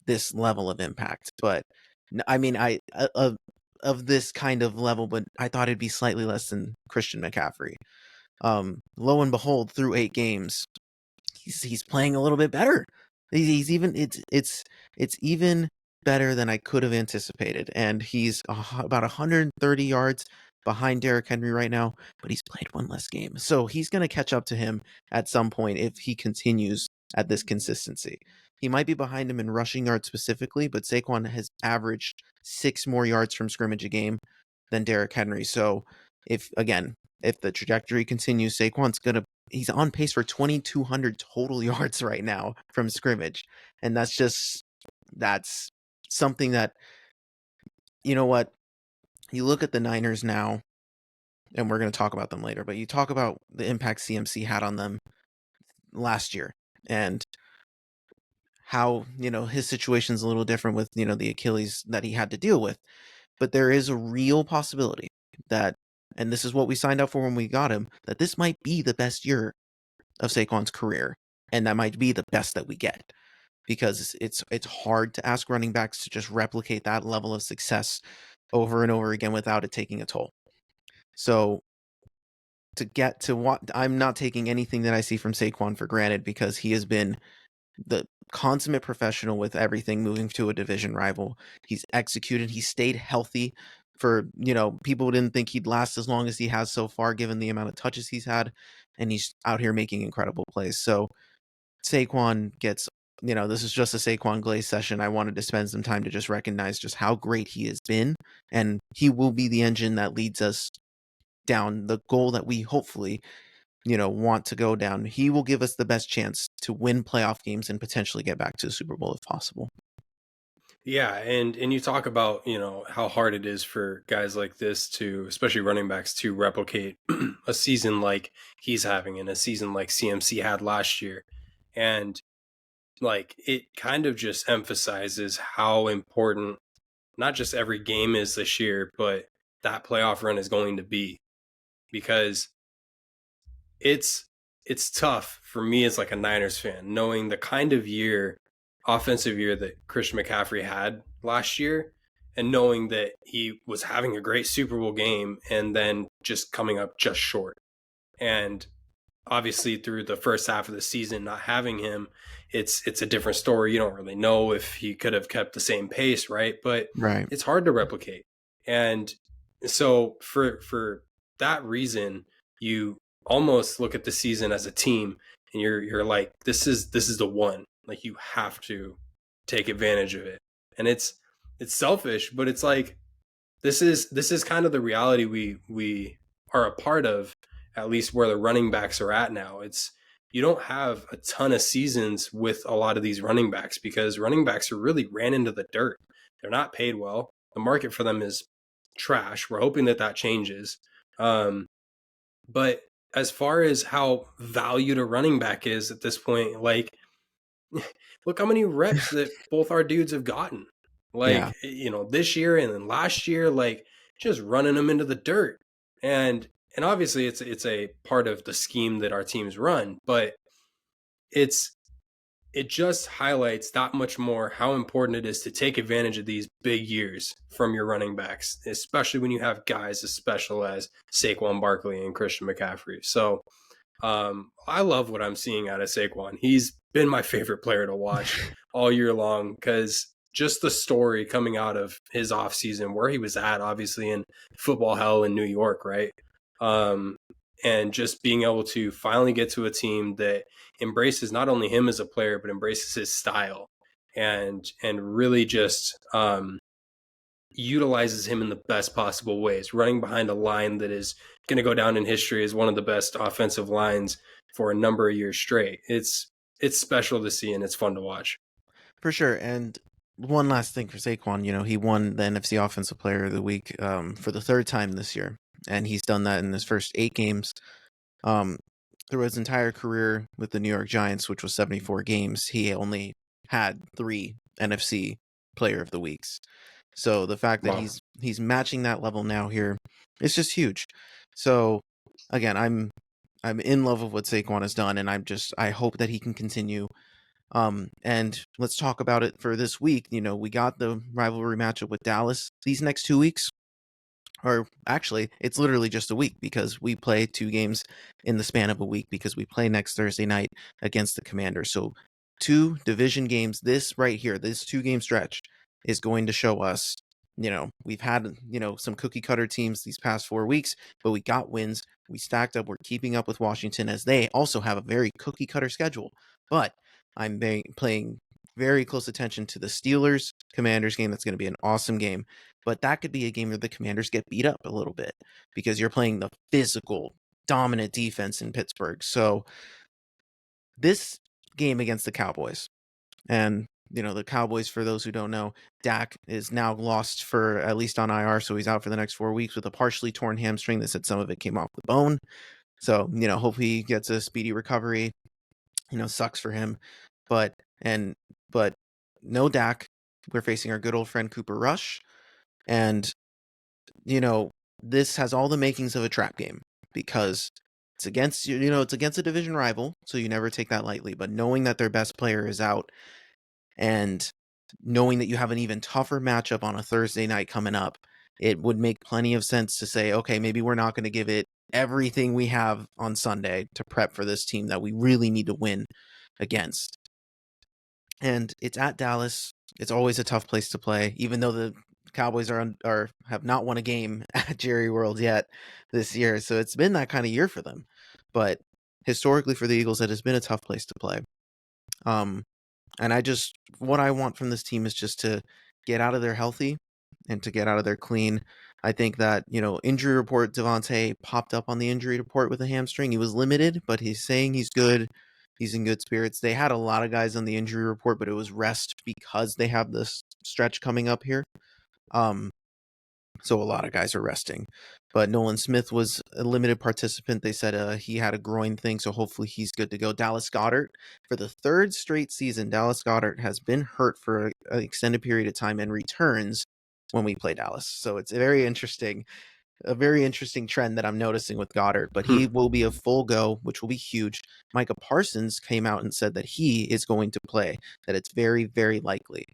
this level of impact, but I mean, of this kind of level, but I thought it'd be slightly less than Christian McCaffrey. Lo and behold, through 8 games, he's playing a little bit better. He's even it's even better than I could have anticipated, and he's about 130 yards behind Derrick Henry right now, but he's played one less game, so he's going to catch up to him at some point if he continues at this consistency. He might be behind him in rushing yards specifically, but Saquon has averaged 6 more yards from scrimmage a game than Derrick Henry. So if the trajectory continues, he's on pace for 2,200 total yards right now from scrimmage. And that's something that, you know what, you look at the Niners now, and we're going to talk about them later, but you talk about the impact CMC had on them last year and how, his situation's a little different with, the Achilles that he had to deal with. But there is a real possibility that and this is what we signed up for when we got him, that this might be the best year of Saquon's career, and that might be the best that we get, because it's hard to ask running backs to just replicate that level of success over and over again without it taking a toll. So to get to what, I'm not taking anything that I see from Saquon for granted, because he has been the consummate professional with everything moving to a division rival. He's executed. He stayed healthy for, people didn't think he'd last as long as he has so far, given the amount of touches he's had, and he's out here making incredible plays. So Saquon gets, this is just a Saquon Glaze session. I wanted to spend some time to just recognize just how great he has been, and he will be the engine that leads us down the goal that we hopefully want to go down. He will give us the best chance to win playoff games and potentially get back to the Super Bowl if possible. Yeah, and you talk about, how hard it is for guys like this to, especially running backs, to replicate a season like he's having and a season like CMC had last year. And like it kind of just emphasizes how important not just every game is this year, but that playoff run is going to be, because it's tough for me as like a Niners fan, knowing the kind of offensive year that Christian McCaffrey had last year, and knowing that he was having a great Super Bowl game and then just coming up just short. And obviously through the first half of the season not having him, it's a different story. You don't really know if he could have kept the same pace, right? But Right. it's hard to replicate. And so for that reason, you almost look at the season as a team, and you're like, this is the one. Like, you have to take advantage of it. And it's selfish, but it's like this is kind of the reality we are a part of, at least where the running backs are at now. It's, you don't have a ton of seasons with a lot of these running backs, because running backs are really ran into the dirt. They're not paid well. The market for them is trash. We're hoping that changes. But as far as how valued a running back is at this point, like, look how many reps that both our dudes have gotten. Yeah. Like, this year and then last year, like, just running them into the dirt. And obviously it's a part of the scheme that our teams run, but it just highlights that much more how important it is to take advantage of these big years from your running backs, especially when you have guys as special as Saquon Barkley and Christian McCaffrey. So I love what I'm seeing out of Saquon. He's been my favorite player to watch all year long, because just the story coming out of his offseason, where he was at, obviously in football hell in New York, right? And just being able to finally get to a team that embraces not only him as a player, but embraces his style, and really just utilizes him in the best possible ways, running behind a line that is going to go down in history as one of the best offensive lines for a number of years straight. It's special to see, and it's fun to watch. For sure. And one last thing for Saquon, he won the NFC Offensive Player of the Week for the third time this year, and he's done that in his first 8 games. Through his entire career with the New York Giants, which was 74 games, he only had 3 NFC Player of the Weeks. So the fact that Wow. he's matching that level now here, it's just huge. So again, I'm in love with what Saquon has done, and I hope that he can continue. And let's talk about it for this week. We got the rivalry matchup with Dallas these next 2 weeks. Or actually, it's literally just a week, because we play 2 games in the span of a week, because we play next Thursday night against the Commanders. So 2 division games. This right here, this 2-game stretch is going to show us, we've had, some cookie cutter teams these past 4 weeks, but we got wins. We stacked up. We're keeping up with Washington, as they also have a very cookie cutter schedule. But I'm playing very close attention to the Steelers Commanders game. That's going to be an awesome game. But that could be a game where the Commanders get beat up a little bit, because you're playing the physical, dominant defense in Pittsburgh. So this game against the Cowboys, and the Cowboys, for those who don't know, Dak is now lost for, at least on IR, so he's out for the next 4 weeks with a partially torn hamstring. They said some of it came off the bone. So, hopefully he gets a speedy recovery. Sucks for him. But no Dak. We're facing our good old friend Cooper Rush. And, this has all the makings of a trap game because it's against it's against a division rival, so you never take that lightly. But knowing that their best player is out and knowing that you have an even tougher matchup on a Thursday night coming up, it would make plenty of sense to say, okay, maybe we're not going to give it everything we have on Sunday to prep for this team that we really need to win against. And it's at Dallas. It's always a tough place to play, even though the Cowboys have not won a game at Jerry World yet this year. So it's been that kind of year for them. But historically for the Eagles, it has been a tough place to play. And what I want from this team is just to get out of there healthy and to get out of there clean. I think that, injury report, Devontae popped up on the injury report with a hamstring. He was limited, but he's saying he's good. He's in good spirits. They had a lot of guys on the injury report, but it was rest because they have this stretch coming up here. So a lot of guys are resting. But Nolan Smith was a limited participant. They said he had a groin thing, so hopefully he's good to go. Dallas Goedert, for the third straight season, Dallas Goedert has been hurt for an extended period of time and returns when we play Dallas. So it's a very interesting trend that I'm noticing with Goddard, but he will be a full go, which will be huge. Micah Parsons came out and said that he is going to play, that it's very, very likely.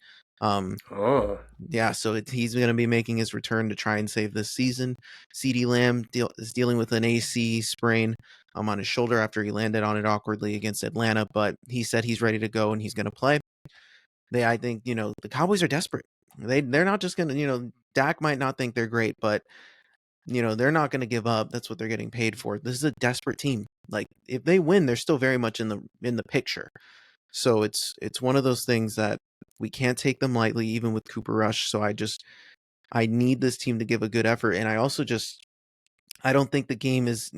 Yeah, so he's going to be making his return to try and save this season. CeeDee Lamb is dealing with an AC sprain on his shoulder after he landed on it awkwardly against Atlanta, but he said he's ready to go and he's going to play. I think, the Cowboys are desperate. They're not just going to, Dak might not think they're great, but they're not going to give up. That's what they're getting paid for. This is a desperate team. Like, if they win, they're still very much in the picture. So it's one of those things that we can't take them lightly, even with Cooper Rush. So I need this team to give a good effort. And I don't think the game is,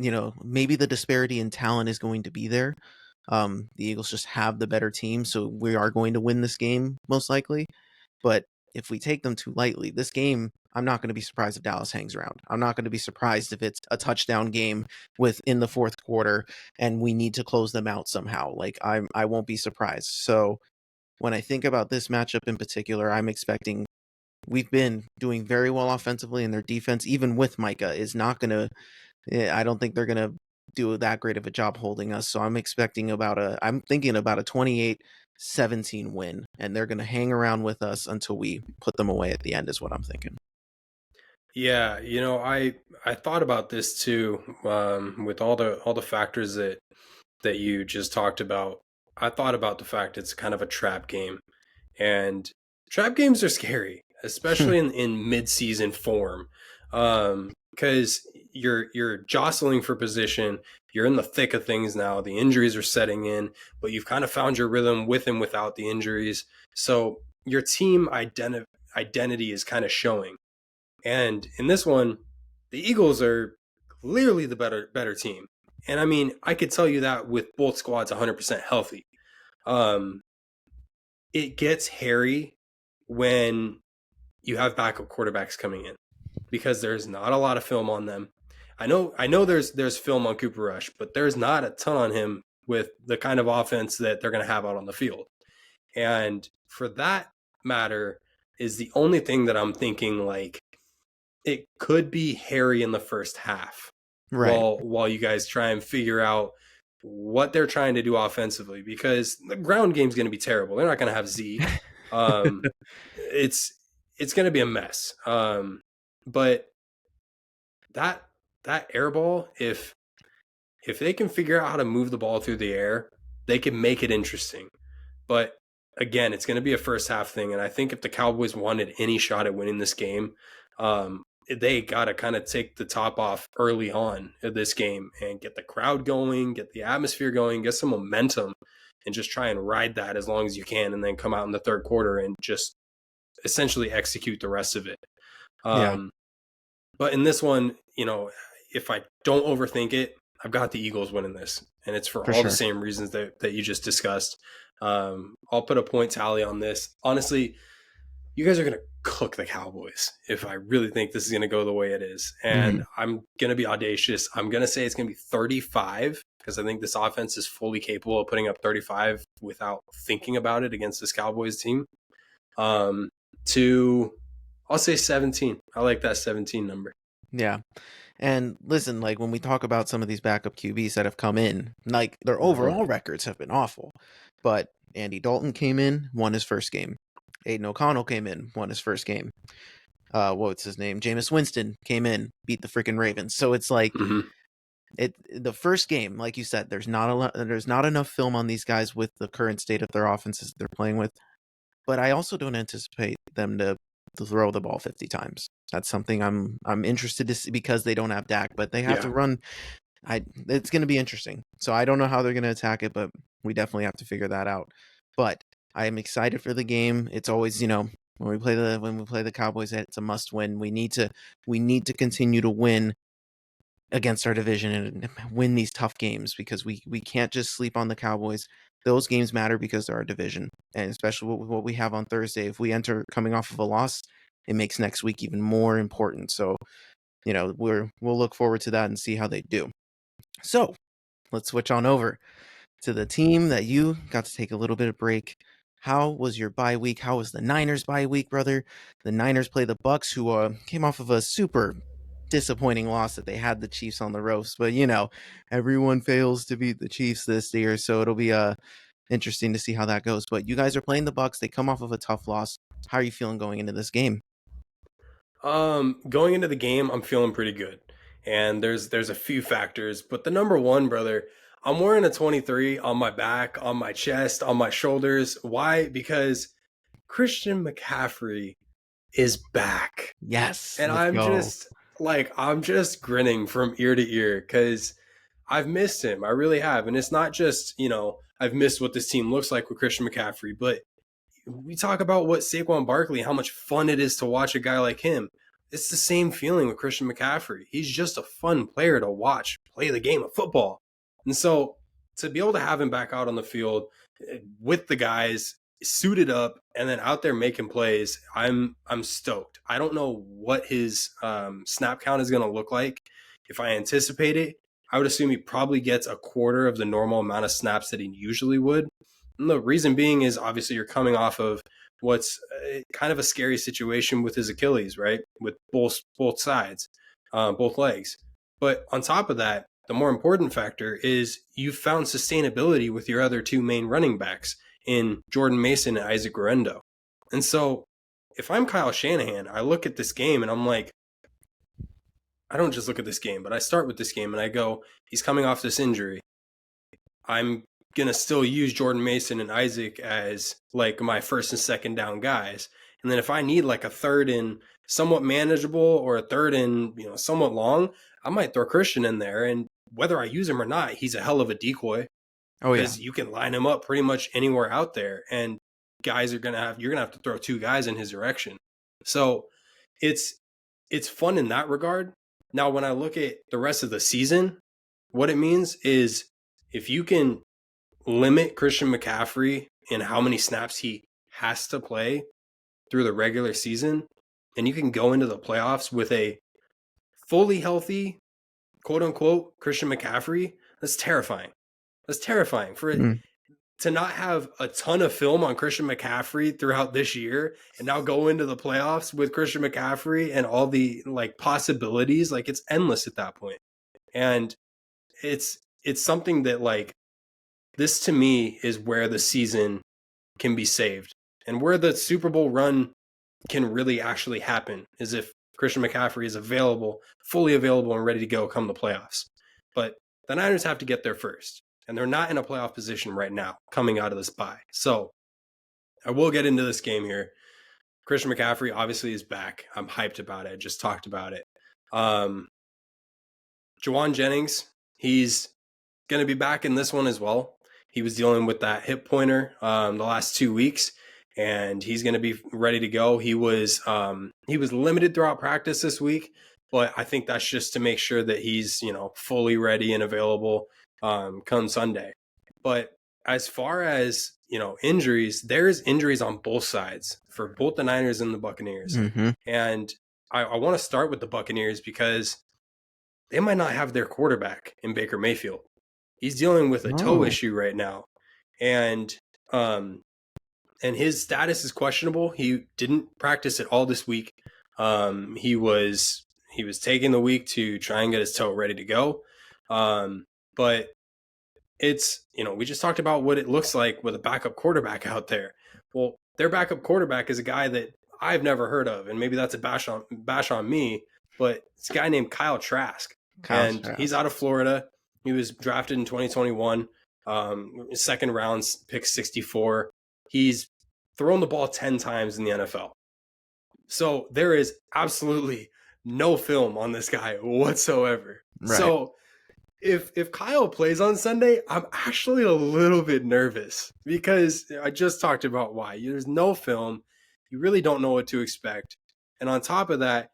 maybe the disparity in talent is going to be there. The Eagles just have the better team, so we are going to win this game most likely. But if we take them too lightly, this game, I'm not going to be surprised if Dallas hangs around. I'm not going to be surprised if it's a touchdown game in the fourth quarter and we need to close them out somehow. Like, I won't be surprised. So when I think about this matchup in particular, I'm expecting, we've been doing very well offensively, and their defense, even with Micah, is not going to, I don't think they're going to do that great of a job holding us. So I'm thinking about a 28-17 win, and they're going to hang around with us until we put them away at the end, is what I'm thinking. Yeah, I thought about this too, with all the factors that you just talked about. I thought about the fact it's kind of a trap game, and trap games are scary, especially in mid-season form, because you're jostling for position. You're in the thick of things now. The injuries are setting in, but you've kind of found your rhythm with and without the injuries. So your team identity is kind of showing. And in this one, the Eagles are clearly the better team. And I mean, I could tell you that with both squads 100% healthy. It gets hairy when you have backup quarterbacks coming in, because there's not a lot of film on them. I know there's film on Cooper Rush, but there's not a ton on him with the kind of offense that they're going to have out on the field. And for that matter is the only thing that I'm thinking, like, it could be hairy in the first half, Right. while you guys try and figure out what they're trying to do offensively, because the ground game is going to be terrible. They're not going to have Z. It's going to be a mess. But that air ball, if they can figure out how to move the ball through the air, they can make it interesting. But again, it's going to be a first half thing. And I think if the Cowboys wanted any shot at winning this game, they got to kind of take the top off early on in this game and get the crowd going, get the atmosphere going, get some momentum, and just try and ride that as long as you can, and then come out in the third quarter and just essentially execute the rest of it. But in this one, if I don't overthink it, I've got the Eagles winning this, and it's for all the same reasons that you just discussed. I'll put a point tally on this. Honestly, you guys are going to cook the Cowboys if I really think this is going to go the way it is. And I'm going to be audacious. I'm going to say it's going to be 35, because I think this offense is fully capable of putting up 35 without thinking about it against this Cowboys team. I'll say 17. I like that 17 number. Yeah. And listen, like when we talk about some of these backup QBs that have come in, like their overall records have been awful. But Andy Dalton came in, won his first game. Aiden O'Connell came in, won his first game. What's his name? Jameis Winston came in, beat the freaking Ravens. So it's like the first game, like you said, there's not enough film on these guys with the current state of their offenses they're playing with. But I also don't anticipate them to throw the ball 50 times. That's something I'm interested to see because they don't have Dak, but they have to run. It's going to be interesting. So I don't know how they're going to attack it, but we definitely have to figure that out. But I am excited for the game. It's always, when we play the Cowboys, it's a must win. We need to continue to win against our division and win these tough games because we can't just sleep on the Cowboys. Those games matter because they're our division, and especially what we have on Thursday. If we enter coming off of a loss, it makes next week even more important. So, we'll look forward to that and see how they do. So, let's switch on over to the team that you got to take a little bit of break. How was your bye week? How was the Niners bye week, brother? The Niners play the Bucs, who came off of a super disappointing loss that they had the Chiefs on the ropes. But everyone fails to beat the Chiefs this year, so it'll be interesting to see how that goes. But you guys are playing the Bucs. They come off of a tough loss. How are you feeling going into this game? Going into the game, I'm feeling pretty good. And there's a few factors, but the number one, brother, I'm wearing a 23 on my back, on my chest, on my shoulders. Why? Because Christian McCaffrey is back. Yes, And let's go. I'm just grinning from ear to ear because I've missed him. I really have. And it's not just, I've missed what this team looks like with Christian McCaffrey, but we talk about what Saquon Barkley, how much fun it is to watch a guy like him. It's the same feeling with Christian McCaffrey. He's just a fun player to watch play the game of football. And so to be able to have him back out on the field with the guys suited up and then out there making plays, I'm stoked. I don't know what his snap count is going to look like. If I anticipate it, I would assume he probably gets a quarter of the normal amount of snaps that he usually would. And the reason being is obviously you're coming off of what's kind of a scary situation with his Achilles, right? With both sides, both legs. But on top of that, the more important factor is you've found sustainability with your other two main running backs in Jordan Mason and Isaac Guerendo. And so if I'm Kyle Shanahan, I look at this game and I'm like, I don't just look at this game, but I start with this game and I go, he's coming off this injury. I'm going to still use Jordan Mason and Isaac as like my first and second down guys. And then if I need like a third and somewhat manageable or a third and, somewhat long, I might throw Christian in there. And whether I use him or not, he's a hell of a decoy. Oh, yeah. Because you can line him up pretty much anywhere out there. And guys you're going to have to throw two guys in his direction. So it's fun in that regard. Now, when I look at the rest of the season, what it means is if you can limit Christian McCaffrey in how many snaps he has to play through the regular season, and you can go into the playoffs with a fully healthy, quote unquote, Christian McCaffrey, that's terrifying. That's terrifying for it to not have a ton of film on Christian McCaffrey throughout this year and now go into the playoffs with Christian McCaffrey and all the like possibilities. Like it's endless at that point. And it's something that like this to me is where the season can be saved and where the Super Bowl run can really actually happen is if Christian McCaffrey is fully available and ready to go come the playoffs. But the Niners have to get there first. And they're not in a playoff position right now coming out of this bye. So I will get into this game here. Christian McCaffrey obviously is back. I'm hyped about it. I just talked about it. Juwan Jennings, he's going to be back in this one as well. He was dealing with that hip pointer the last 2 weeks, and he's going to be ready to go. He was limited throughout practice this week, but I think that's just to make sure that he's fully ready and available come Sunday. But as far as injuries, there's injuries on both sides for both the Niners and the Buccaneers. And I want to start with the Buccaneers because they might not have their quarterback in Baker Mayfield. He's dealing with a toe issue right now. And his status is questionable. He didn't practice at all this week. He was He was taking the week to try and get his toe ready to go. But it's, we just talked about what it looks like with a backup quarterback out there. Well, their backup quarterback is a guy that I've never heard of, and maybe that's a bash on me, but it's a guy named Kyle Trask. He's out of Florida. He was drafted in 2021, second round, pick 64. He's thrown the ball 10 times in the NFL. So there is absolutely no film on this guy whatsoever. Right. So if Kyle plays on Sunday, I'm actually a little bit nervous because I just talked about why. There's no film. You really don't know what to expect. And on top of that,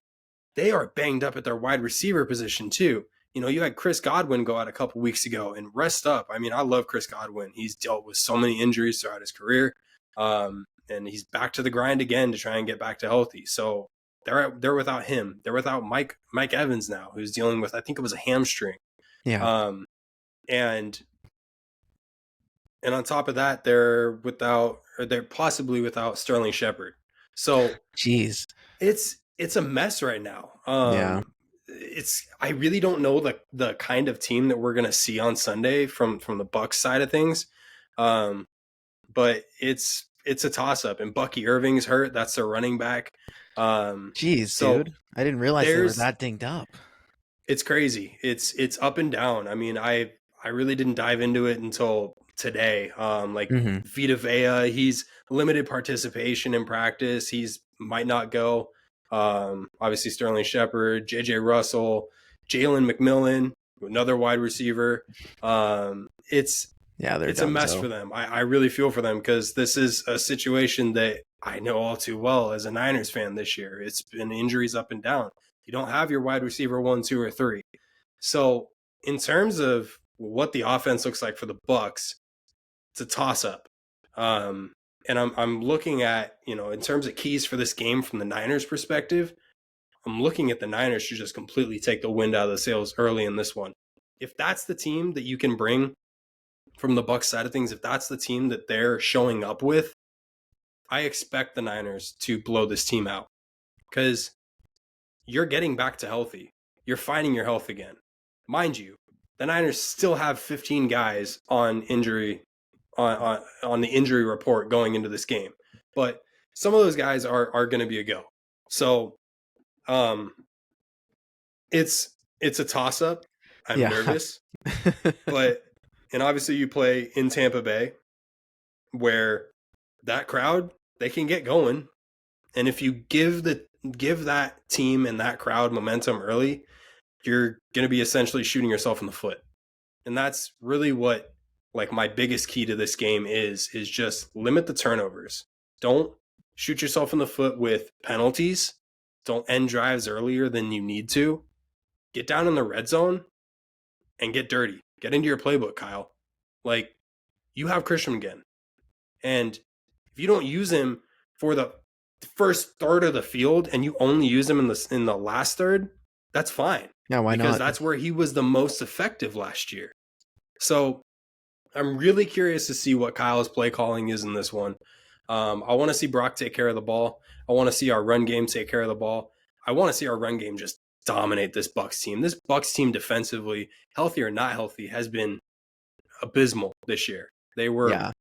they are banged up at their wide receiver position too. You had Chris Godwin go out a couple weeks ago and rest up. I mean, I love Chris Godwin. He's dealt with so many injuries throughout his career. And he's back to the grind again to try and get back to healthy. So they're without him. They're without Mike Evans now, who's dealing with, I think it was a hamstring. Yeah. And on top of that, they're possibly without Sterling Shepard. So jeez, it's a mess right now. Yeah. I really don't know the kind of team that we're going to see on Sunday from the Bucs side of things. But it's a toss up, and Bucky Irving's hurt. That's their running back. Jeez, dude, I didn't realize they were that dinged up. It's crazy. It's up and down. I mean, I really didn't dive into it until today. Vita Vea, he's limited participation in practice. He's might not go. Obviously Sterling Shepard, JJ Russell, Jalen McMillan, another wide receiver. It's a mess for them. I really feel for them because this is a situation that I know all too well as a Niners fan this year. It's been injuries up and down. You don't have your wide receiver 1, 2, or 3. So in terms of what the offense looks like for the Bucs, it's a toss-up. And I'm looking at, in terms of keys for this game from the Niners perspective, I'm looking at the Niners to just completely take the wind out of the sails early in this one. If that's the team that you can bring from the Bucs side of things, if that's the team that they're showing up with, I expect the Niners to blow this team out because you're getting back to healthy. You're finding your health again. Mind you, the Niners still have 15 guys on injury on the injury report going into this game, but some of those guys are going to be a go. So, it's a toss up. I'm nervous, and obviously you play in Tampa Bay, where that crowd, they can get going, and if you give that team and that crowd momentum early, you're going to be essentially shooting yourself in the foot. And that's really what my biggest key to this game is just limit the turnovers. Don't shoot yourself in the foot with penalties. Don't end drives earlier than you need to. Get down in the red zone and get dirty. Get into your playbook, Kyle. You have Christian again. And if you don't use him for the first third of the field and you only use him in the last third, that's fine. Yeah, why not? Because that's where he was the most effective last year. So I'm really curious to see what Kyle's play calling is in this one. I want to see Brock take care of the ball. I want to see our run game take care of the ball. I want to see our run game just dominate this Bucs team. This Bucs team defensively, healthy or not healthy, has been abysmal this year. They were,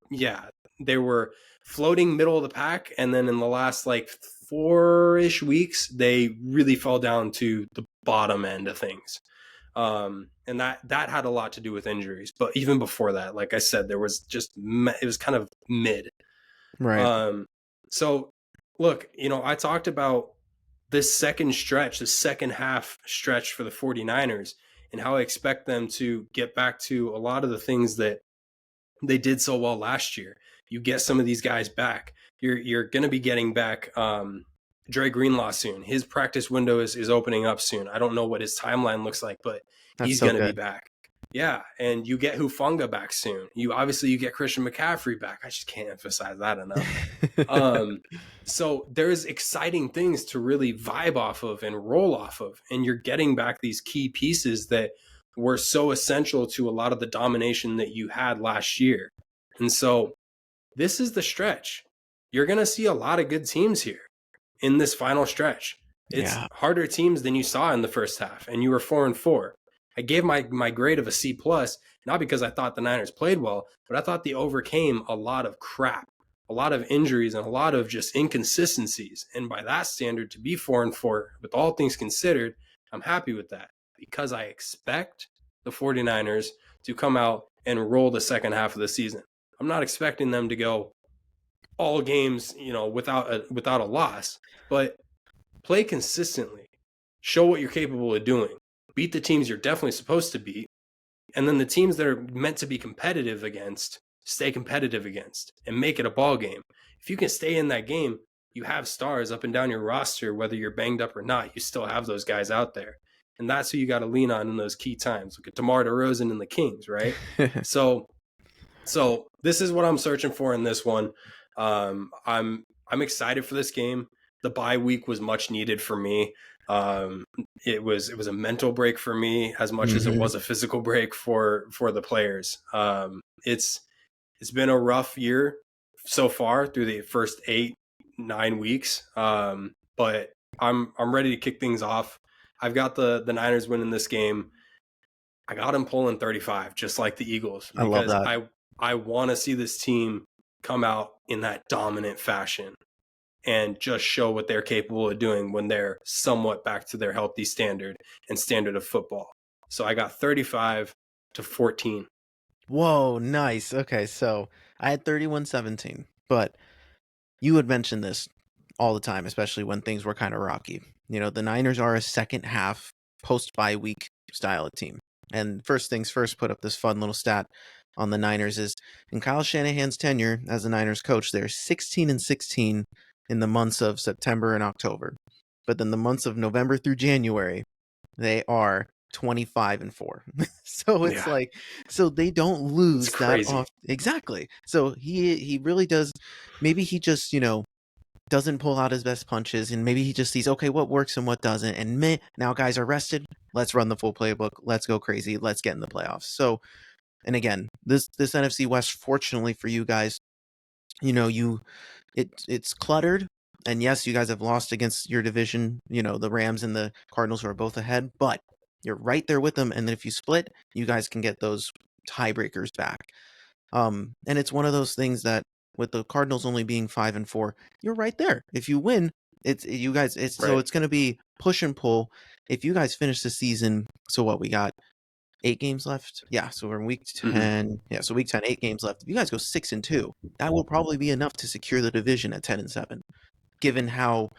they were floating middle of the pack, and then in the last 4-ish weeks, they really fell down to the bottom end of things. And that had a lot to do with injuries. But even before that, like I said, there was it was kind of mid. Right. So look, I talked about this second half stretch for the 49ers and how I expect them to get back to a lot of the things that they did so well last year. You get some of these guys back. You're going to be getting back Dre Greenlaw soon. His practice window is opening up soon. I don't know what his timeline looks like, but he's going to be back. Yeah, and you get Hufanga back soon. You get Christian McCaffrey back. I just can't emphasize that enough. So there's exciting things to really vibe off of and roll off of, and you're getting back these key pieces that were so essential to a lot of the domination that you had last year. And so this is the stretch. You're going to see a lot of good teams here in this final stretch. It's Yeah. harder teams than you saw in the first half, and you were 4-4. I gave my grade of a C plus, not because I thought the Niners played well, but I thought they overcame a lot of crap, a lot of injuries, and a lot of just inconsistencies. And by that standard, to be 4-4, with all things considered, I'm happy with that because I expect the 49ers to come out and roll the second half of the season. I'm not expecting them to go all games, without a loss, but play consistently, show what you're capable of doing, beat the teams you're definitely supposed to beat, and then the teams that are meant to be competitive against, stay competitive against, and make it a ball game. If you can stay in that game, you have stars up and down your roster, whether you're banged up or not, you still have those guys out there. And that's who you got to lean on in those key times. Look at DeMar DeRozan and the Kings, right? So this is what I'm searching for in this one. I'm excited for this game. The bye week was much needed for me. It was a mental break for me as much as it was a physical break for the players. It's been a rough year so far through the first 8-9 weeks. But I'm ready to kick things off. I've got the Niners winning this game. I got them pulling 35, just like the Eagles, I love because that. I want to see this team come out in that dominant fashion and just show what they're capable of doing when they're somewhat back to their healthy standard and standard of football. So I got 35-14. Whoa, nice. Okay, so I had 31-17, but you had mentioned this all the time, especially when things were kind of rocky. The Niners are a second half post bye week style of team. And first things first, put up this fun little stat on the Niners is in Kyle Shanahan's tenure as the Niners coach, they're 16-16 in the months of September and October. But then the months of November through January, they are 25-4. So it's Yeah, like, so they don't it's lose that crazy. off. Exactly. So he really does. Maybe he just, doesn't pull out his best punches, and maybe he just sees, okay, what works and what doesn't. And now guys are rested. Let's run the full playbook. Let's go crazy. Let's get in the playoffs. So, and again, this NFC West, fortunately for you guys, it's cluttered. And yes, you guys have lost against your division, the Rams and the Cardinals who are both ahead, but you're right there with them. And then if you split, you guys can get those tiebreakers back. And it's one of those things that with the Cardinals only being 5-4, you're right there. If you win, it's you guys. Right. It's going to be push and pull. If you guys finish the season, so what we got 8 games left. Yeah, so we're in week 10. Yeah, so week 10, 8 games left. If you guys go 6-2, that will probably be enough to secure the division at 10-7. Given how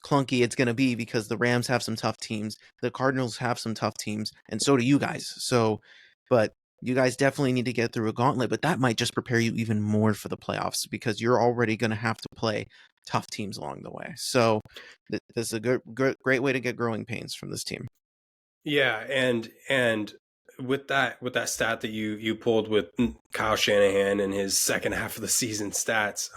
clunky it's going to be because the Rams have some tough teams, the Cardinals have some tough teams, and so do you guys. So, but you guys definitely need to get through a gauntlet, but that might just prepare you even more for the playoffs because you're already going to have to play tough teams along the way. So, this is a great way to get growing pains from this team. Yeah, and with that stat that you pulled with Kyle Shanahan and his second half of the season stats,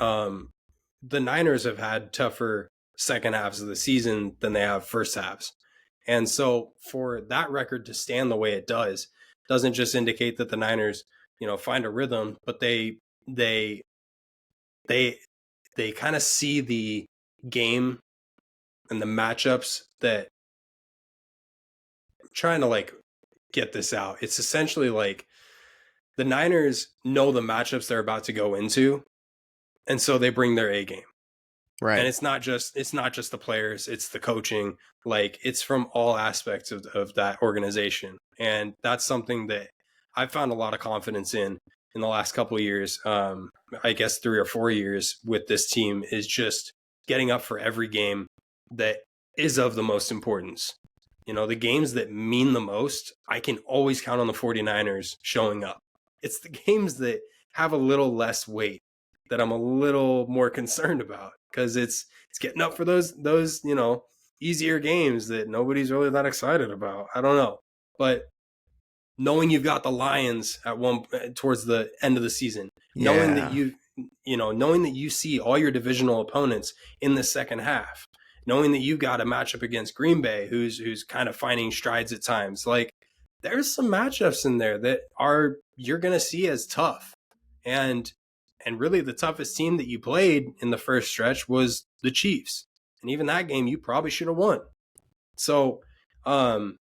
the Niners have had tougher second halves of the season than they have first halves. And so for that record to stand the way it doesn't just indicate that the Niners, find a rhythm, but they kind of see the game and the matchups that I'm trying to get this out. It's essentially like the Niners know the matchups they're about to go into, and so they bring their A game. And Right. it's not just the players, it's the coaching. Like it's from all aspects of that organization. And that's something that I've found a lot of confidence in the last couple of years. I guess 3 or 4 years with this team is just getting up for every game that is of the most importance. The games that mean the most, I can always count on the 49ers showing up. It's the games that have a little less weight that I'm a little more concerned about because it's getting up for those easier games that nobody's really that excited about. I don't know, but knowing you've got the Lions at one towards the end of the season, knowing that Yeah. knowing that you see all your divisional opponents in the second half, knowing that you've got a matchup against Green Bay, who's kind of finding strides at times, like there's some matchups in there that you're going to see as tough. And really the toughest team that you played in the first stretch was the Chiefs. And even that game you probably should have won. So, I'm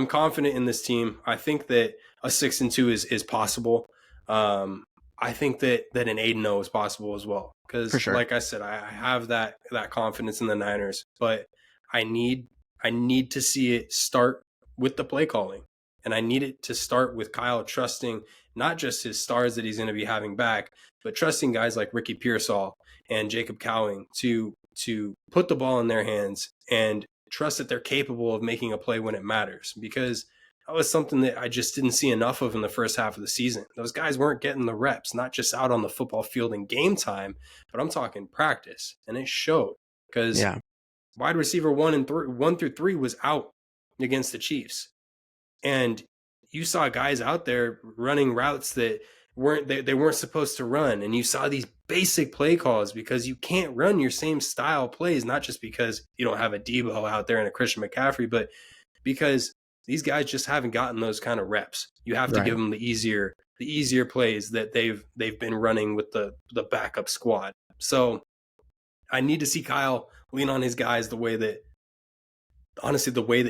confident in this team. I think that a 6-2 is possible. I think that an 8-0 is possible as well. For Because, sure. like I said, I have that confidence in the Niners, but I need to see it start with the play calling, and I need it to start with Kyle trusting not just his stars that he's going to be having back, but trusting guys like Ricky Pearsall and Jacob Cowing to put the ball in their hands and trust that they're capable of making a play when it matters, because that was something that I just didn't see enough of in the first half of the season. Those guys weren't getting the reps, not just out on the football field in game time, but I'm talking practice, and it showed because Yeah. wide receiver 1 through 3 was out against the Chiefs, and you saw guys out there running routes that they weren't supposed to run, and you saw these basic play calls because you can't run your same style plays, not just because you don't have a Debo out there and a Christian McCaffrey, but because these guys just haven't gotten those kind of reps. You have to give them the easier plays that they've been running with the backup squad. So I need to see Kyle lean on his guys the way that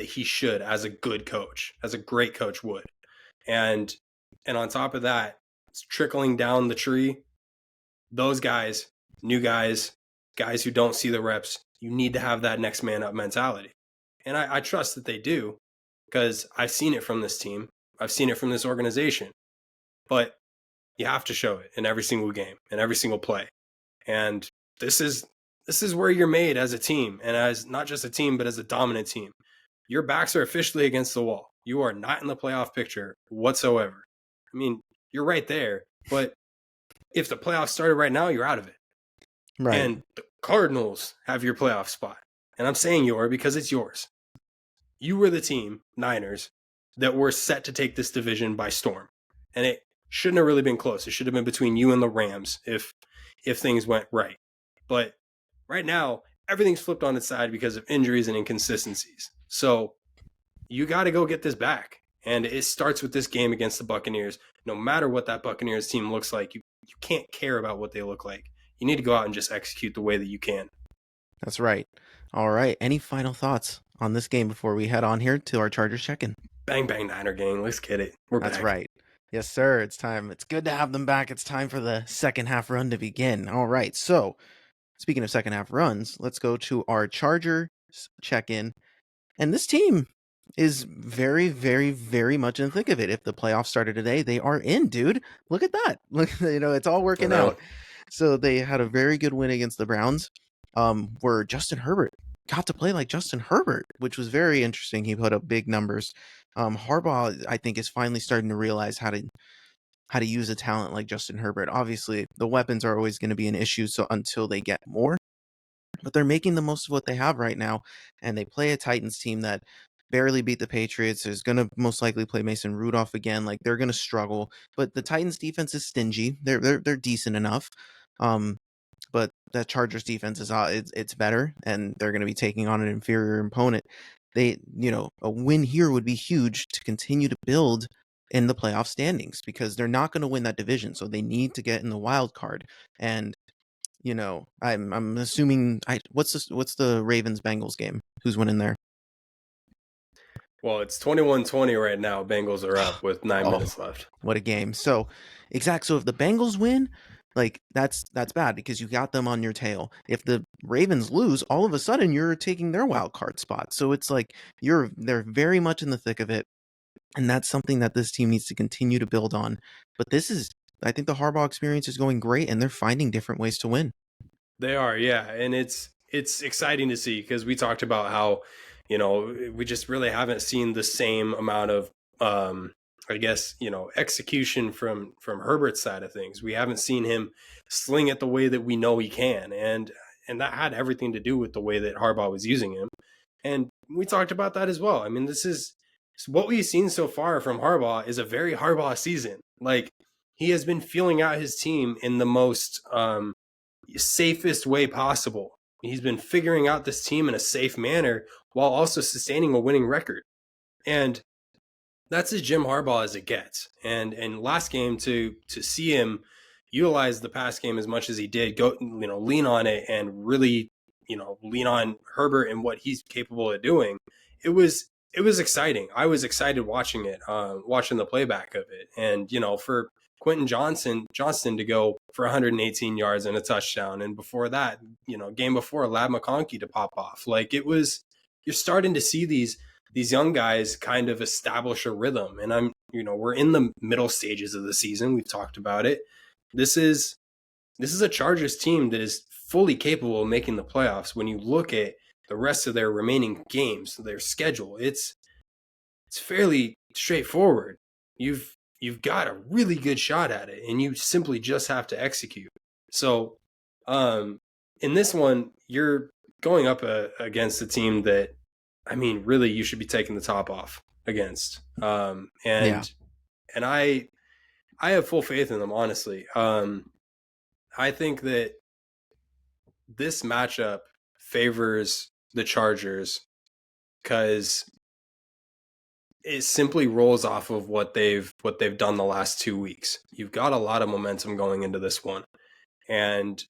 he should, as a good coach, as a great coach would. And on top of that, it's trickling down the tree. Those guys, new guys who don't see the reps, you need to have that next man up mentality. And I trust that they do, because I've seen it from this team. I've seen it from this organization. But you have to show it in every single game, in every single play. And this is where you're made as a team, and as not just a team, but as a dominant team. Your backs are officially against the wall. You are not in the playoff picture whatsoever. I mean, you're right there, but if the playoffs started right now, you're out of it. Right. And the Cardinals have your playoff spot. And I'm saying because it's yours. You were the team, Niners, that were set to take this division by storm. And it shouldn't have really been close. It should have been between you and the Rams if things went right. But right now, everything's flipped on its side because of injuries and inconsistencies. So you got to go get this back. And it starts with this game against the Buccaneers. No matter what that Buccaneers team looks like, you can't care about what they look like. You need to go out and just execute the way that you can. That's right. All right. Any final thoughts on this game before we head on here to our Chargers check-in? Bang, bang, Niner gang. Let's get it. We're That's back. right. Yes, sir. It's time. It's good to have them back. It's time for the second half run to begin. All right. So, speaking of second half runs, let's go to our Chargers check-in. And this team is very, very, very much in the thick of it. If the playoffs started today, they are in, dude. Look at that. Look, it's all working out. So they had a very good win against the Browns, where Justin Herbert got to play like Justin Herbert, which was very interesting. He put up big numbers. Harbaugh, I think, is finally starting to realize how to use a talent like Justin Herbert. Obviously, the weapons are always going to be an issue, so until they get more, but they're making the most of what they have right now, and they play a Titans team that barely beat the Patriots. Is going to most likely play Mason Rudolph again. Like, they're going to struggle, but the Titans defense is stingy. They're decent enough. But that Chargers defense is it's better, and they're going to be taking on an inferior opponent. A win here would be huge to continue to build in the playoff standings, because they're not going to win that division, so they need to get in the wild card. And I'm assuming what's the Ravens Bengals game? Who's winning there? Well, it's 21-20 right now. Bengals are up with 9 minutes left. What a game. So so if the Bengals win, like that's bad, because you got them on your tail. If the Ravens lose, all of a sudden you're taking their wild card spot. So it's like they're very much in the thick of it. And that's something that this team needs to continue to build on. But I think the Harbaugh experience is going great, and they're finding different ways to win. They are, yeah. And it's exciting to see, because we talked about how, we just really haven't seen the same amount of, execution from Herbert's side of things. We haven't seen him sling it the way that we know he can. And that had everything to do with the way that Harbaugh was using him. And we talked about that as well. I mean, what we've seen so far from Harbaugh is a very Harbaugh season. Like, he has been feeling out his team in the most safest way possible. He's been figuring out this team in a safe manner while also sustaining a winning record. And that's as Jim Harbaugh as it gets. And last game, to see him utilize the pass game as much as he did, go lean on it and really lean on Herbert and what he's capable of doing. It was exciting. I was excited watching it, watching the playback of it. And, for Quentin Johnston to go for 118 yards and a touchdown. And before that, game before, Lab McConkey to pop off. Like, you're starting to see these young guys kind of establish a rhythm. And we're in the middle stages of the season. We've talked about it. This is a Chargers team that is fully capable of making the playoffs. When you look at the rest of their remaining games, their schedule, it's fairly straightforward. You've got a really good shot at it, and you simply just have to execute. So, in this one, you're going up against a team that, really you should be taking the top off against. And I have full faith in them, honestly. I think that this matchup favors the Chargers because it simply rolls off of what they've done the last 2 weeks. You've got a lot of momentum going into this one, and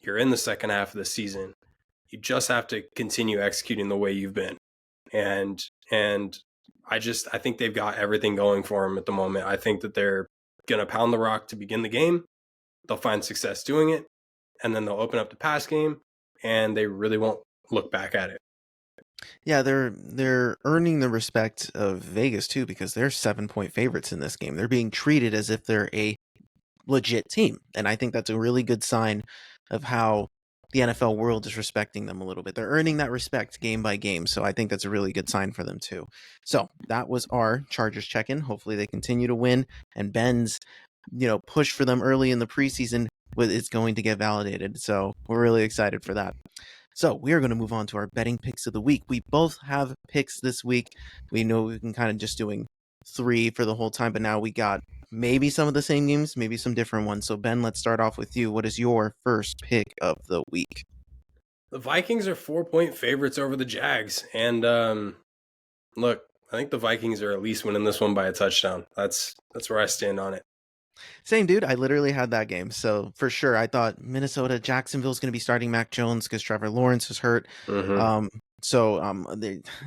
you're in the second half of the season. You just have to continue executing the way you've been, and I think they've got everything going for them at the moment. I think that they're gonna pound the rock to begin the game. They'll find success doing it, and then they'll open up the pass game, and they really won't look back at it. Yeah, they're earning the respect of Vegas too because they're 7-point favorites in this game. They're being treated as if they're a legit team, and I think that's a really good sign of how the NFL world is respecting them a little bit. They're earning that respect game by game, so I think that's a really good sign for them too. So that was our Chargers check-in. Hopefully they continue to win, and Ben's push for them early in the preseason is going to get validated. So we're really excited for that. So we are going to move on to our betting picks of the week. We both have picks this week. We know we've been kind of just doing 3 for the whole time, but now we got maybe some of the same games, maybe some different ones. So Ben, let's start off with you. What is your first pick of the week? The Vikings are 4-point favorites over the Jags. And look, I think the Vikings are at least winning this one by a touchdown. That's where I stand on it. Same, dude. I literally had that game. So for sure, I thought Jacksonville's going to be starting Mac Jones because Trevor Lawrence is hurt. Mm-hmm.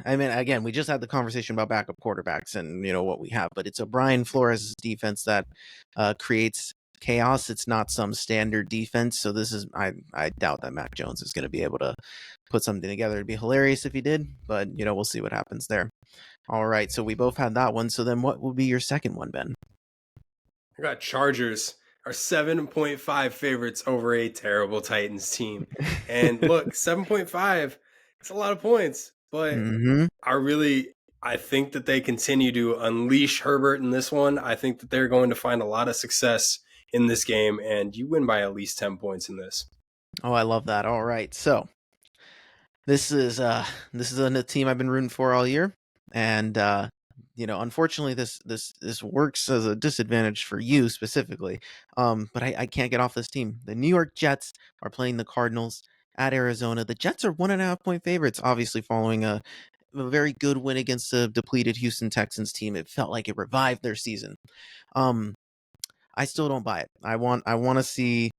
Again, we just had the conversation about backup quarterbacks and what we have, but it's a Brian Flores defense that creates chaos. It's not some standard defense. So I doubt that Mac Jones is going to be able to put something together. It'd be hilarious if he did, but we'll see what happens there. All right. So we both had that one. So then what would be your second one, Ben? I got Chargers are 7.5 favorites over a terrible Titans team. And look, 7.5, it's a lot of points, but I think that they continue to unleash Herbert in this one. I think that they're going to find a lot of success in this game, and you win by at least 10 points in this. Oh, I love that. All right. So this is a team I've been rooting for all year. And unfortunately, this works as a disadvantage for you specifically. But I can't get off this team. The New York Jets are playing the Cardinals at Arizona. The Jets are 1.5-point favorites, obviously following a very good win against the depleted Houston Texans team. It felt like it revived their season. I still don't buy it. I want to see.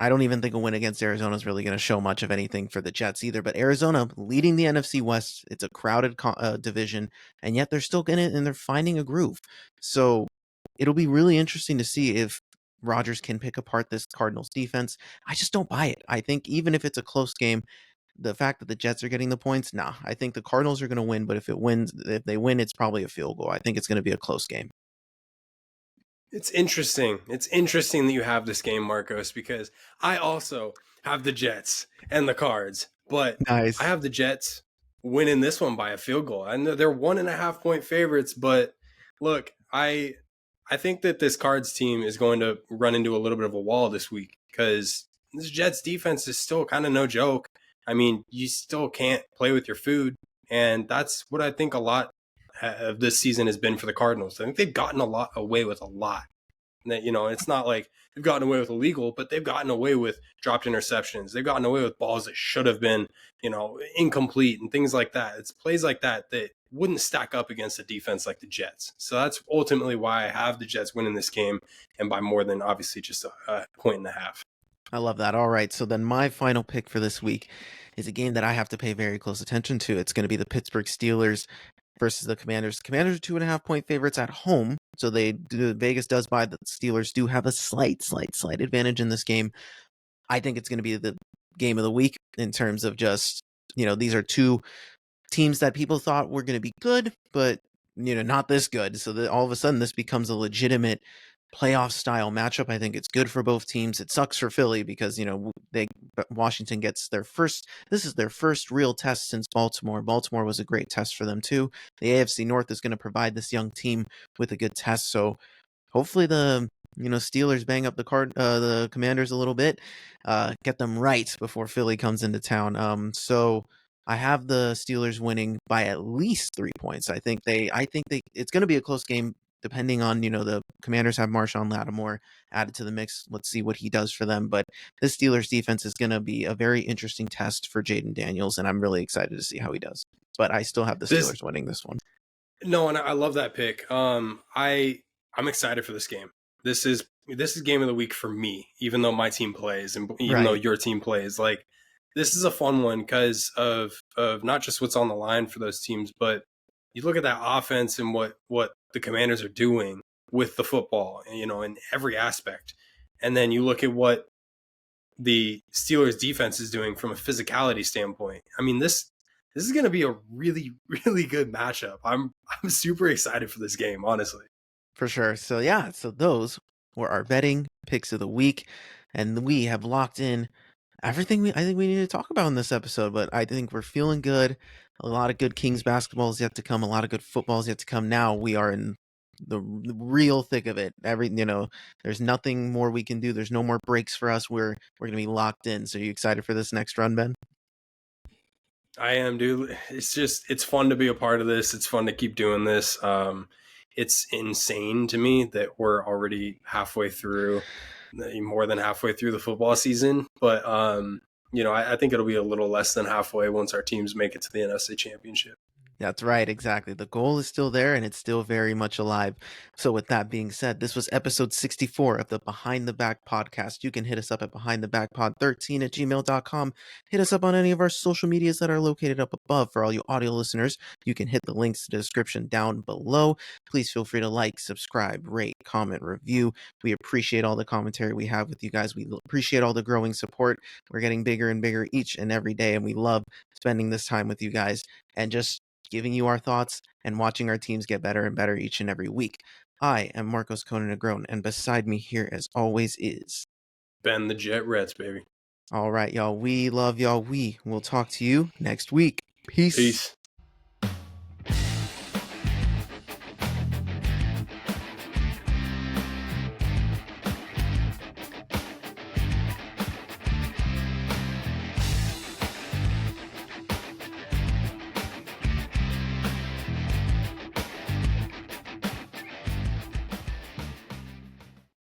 I don't even think a win against Arizona is really going to show much of anything for the Jets either. But Arizona leading the NFC West, it's a crowded division, and yet they're still in it and they're finding a groove. So it'll be really interesting to see if Rodgers can pick apart this Cardinals defense. I just don't buy it. I think even if it's a close game, the fact that the Jets are getting the points, I think the Cardinals are going to win. But if they win, it's probably a field goal. I think it's going to be a close game. It's interesting. It's interesting that you have this game, Marcos, because I also have the Jets and the Cards, but nice. I have the Jets winning this one by a field goal. I know they're 1.5-point favorites, but look, I think that this Cards team is going to run into a little bit of a wall this week because this Jets defense is still kind of no joke. I mean, you still can't play with your food, and that's what I think a lot of this season has been for the Cardinals. I think they've gotten away with a lot. That it's not like they've gotten away with illegal, but they've gotten away with dropped interceptions. They've gotten away with balls that should have been, incomplete and things like that. It's plays like that wouldn't stack up against a defense like the Jets. So that's ultimately why I have the Jets winning this game, and by more than obviously just a 1.5 points. I love that. All right. So then my final pick for this week is a game that I have to pay very close attention to. It's going to be the Pittsburgh Steelers versus the Commanders. Commanders are 2.5-point favorites at home, so Vegas does buy the Steelers do have a slight advantage in this game. I think it's going to be the game of the week in terms of just, these are two teams that people thought were going to be good, but not this good. So that all of a sudden this becomes a legitimate playoff style matchup. I think it's good for both teams. It sucks for Philly because Washington gets this is their first real test since Baltimore. Baltimore was a great test for them too. The AFC North is going to provide this young team with a good test. So hopefully the Steelers bang up the Commanders a little bit, get them right before Philly comes into town. So I have the Steelers winning by at least 3 points. I think it's going to be a close game depending on, the Commanders have Marshawn Lattimore added to the mix. Let's see what he does for them. But this Steelers defense is going to be a very interesting test for Jaden Daniels, and I'm really excited to see how he does. But I still have the Steelers winning this one. No, and I love that pick. I'm excited for this game. This is game of the week for me, even though my team plays and even though your team plays. Like, this is a fun one because of not just what's on the line for those teams, but you look at that offense and what the Commanders are doing with the football, in every aspect. And then you look at what the Steelers defense is doing from a physicality standpoint. I mean, this is going to be a really, really good matchup. I'm super excited for this game, honestly. For sure. So those were our betting picks of the week, and we have locked in everything I think we need to talk about in this episode. But I think we're feeling good. A lot of good Kings basketball is yet to come. A lot of good football is yet to come. Now we are in the real thick of it. There's nothing more we can do. There's no more breaks for us. We're gonna be locked in. So are you excited for this next run, Ben? I am, dude. It's fun to be a part of this. It's fun to keep doing this. It's insane to me that we're already more than halfway through the football season. But, I think it'll be a little less than halfway once our teams make it to the NFC Championship. That's right, exactly. The goal is still there and it's still very much alive. So with that being said, this was episode 64 of the Behind the Back podcast. You can hit us up at behindthebackpod13@gmail.com. Hit us up on any of our social medias that are located up above. For all you audio listeners, you can hit the links to the description down below. Please feel free to like, subscribe, rate, comment, review. We appreciate all the commentary we have with you guys. We appreciate all the growing support. We're getting bigger and bigger each and every day, and we love spending this time with you guys and just giving you our thoughts and watching our teams get better and better each and every week. I am Marcos Conan Negron, and beside me here, as always, is Ben the Jet Reds, baby. All right, y'all. We love y'all. We will talk to you next week. Peace.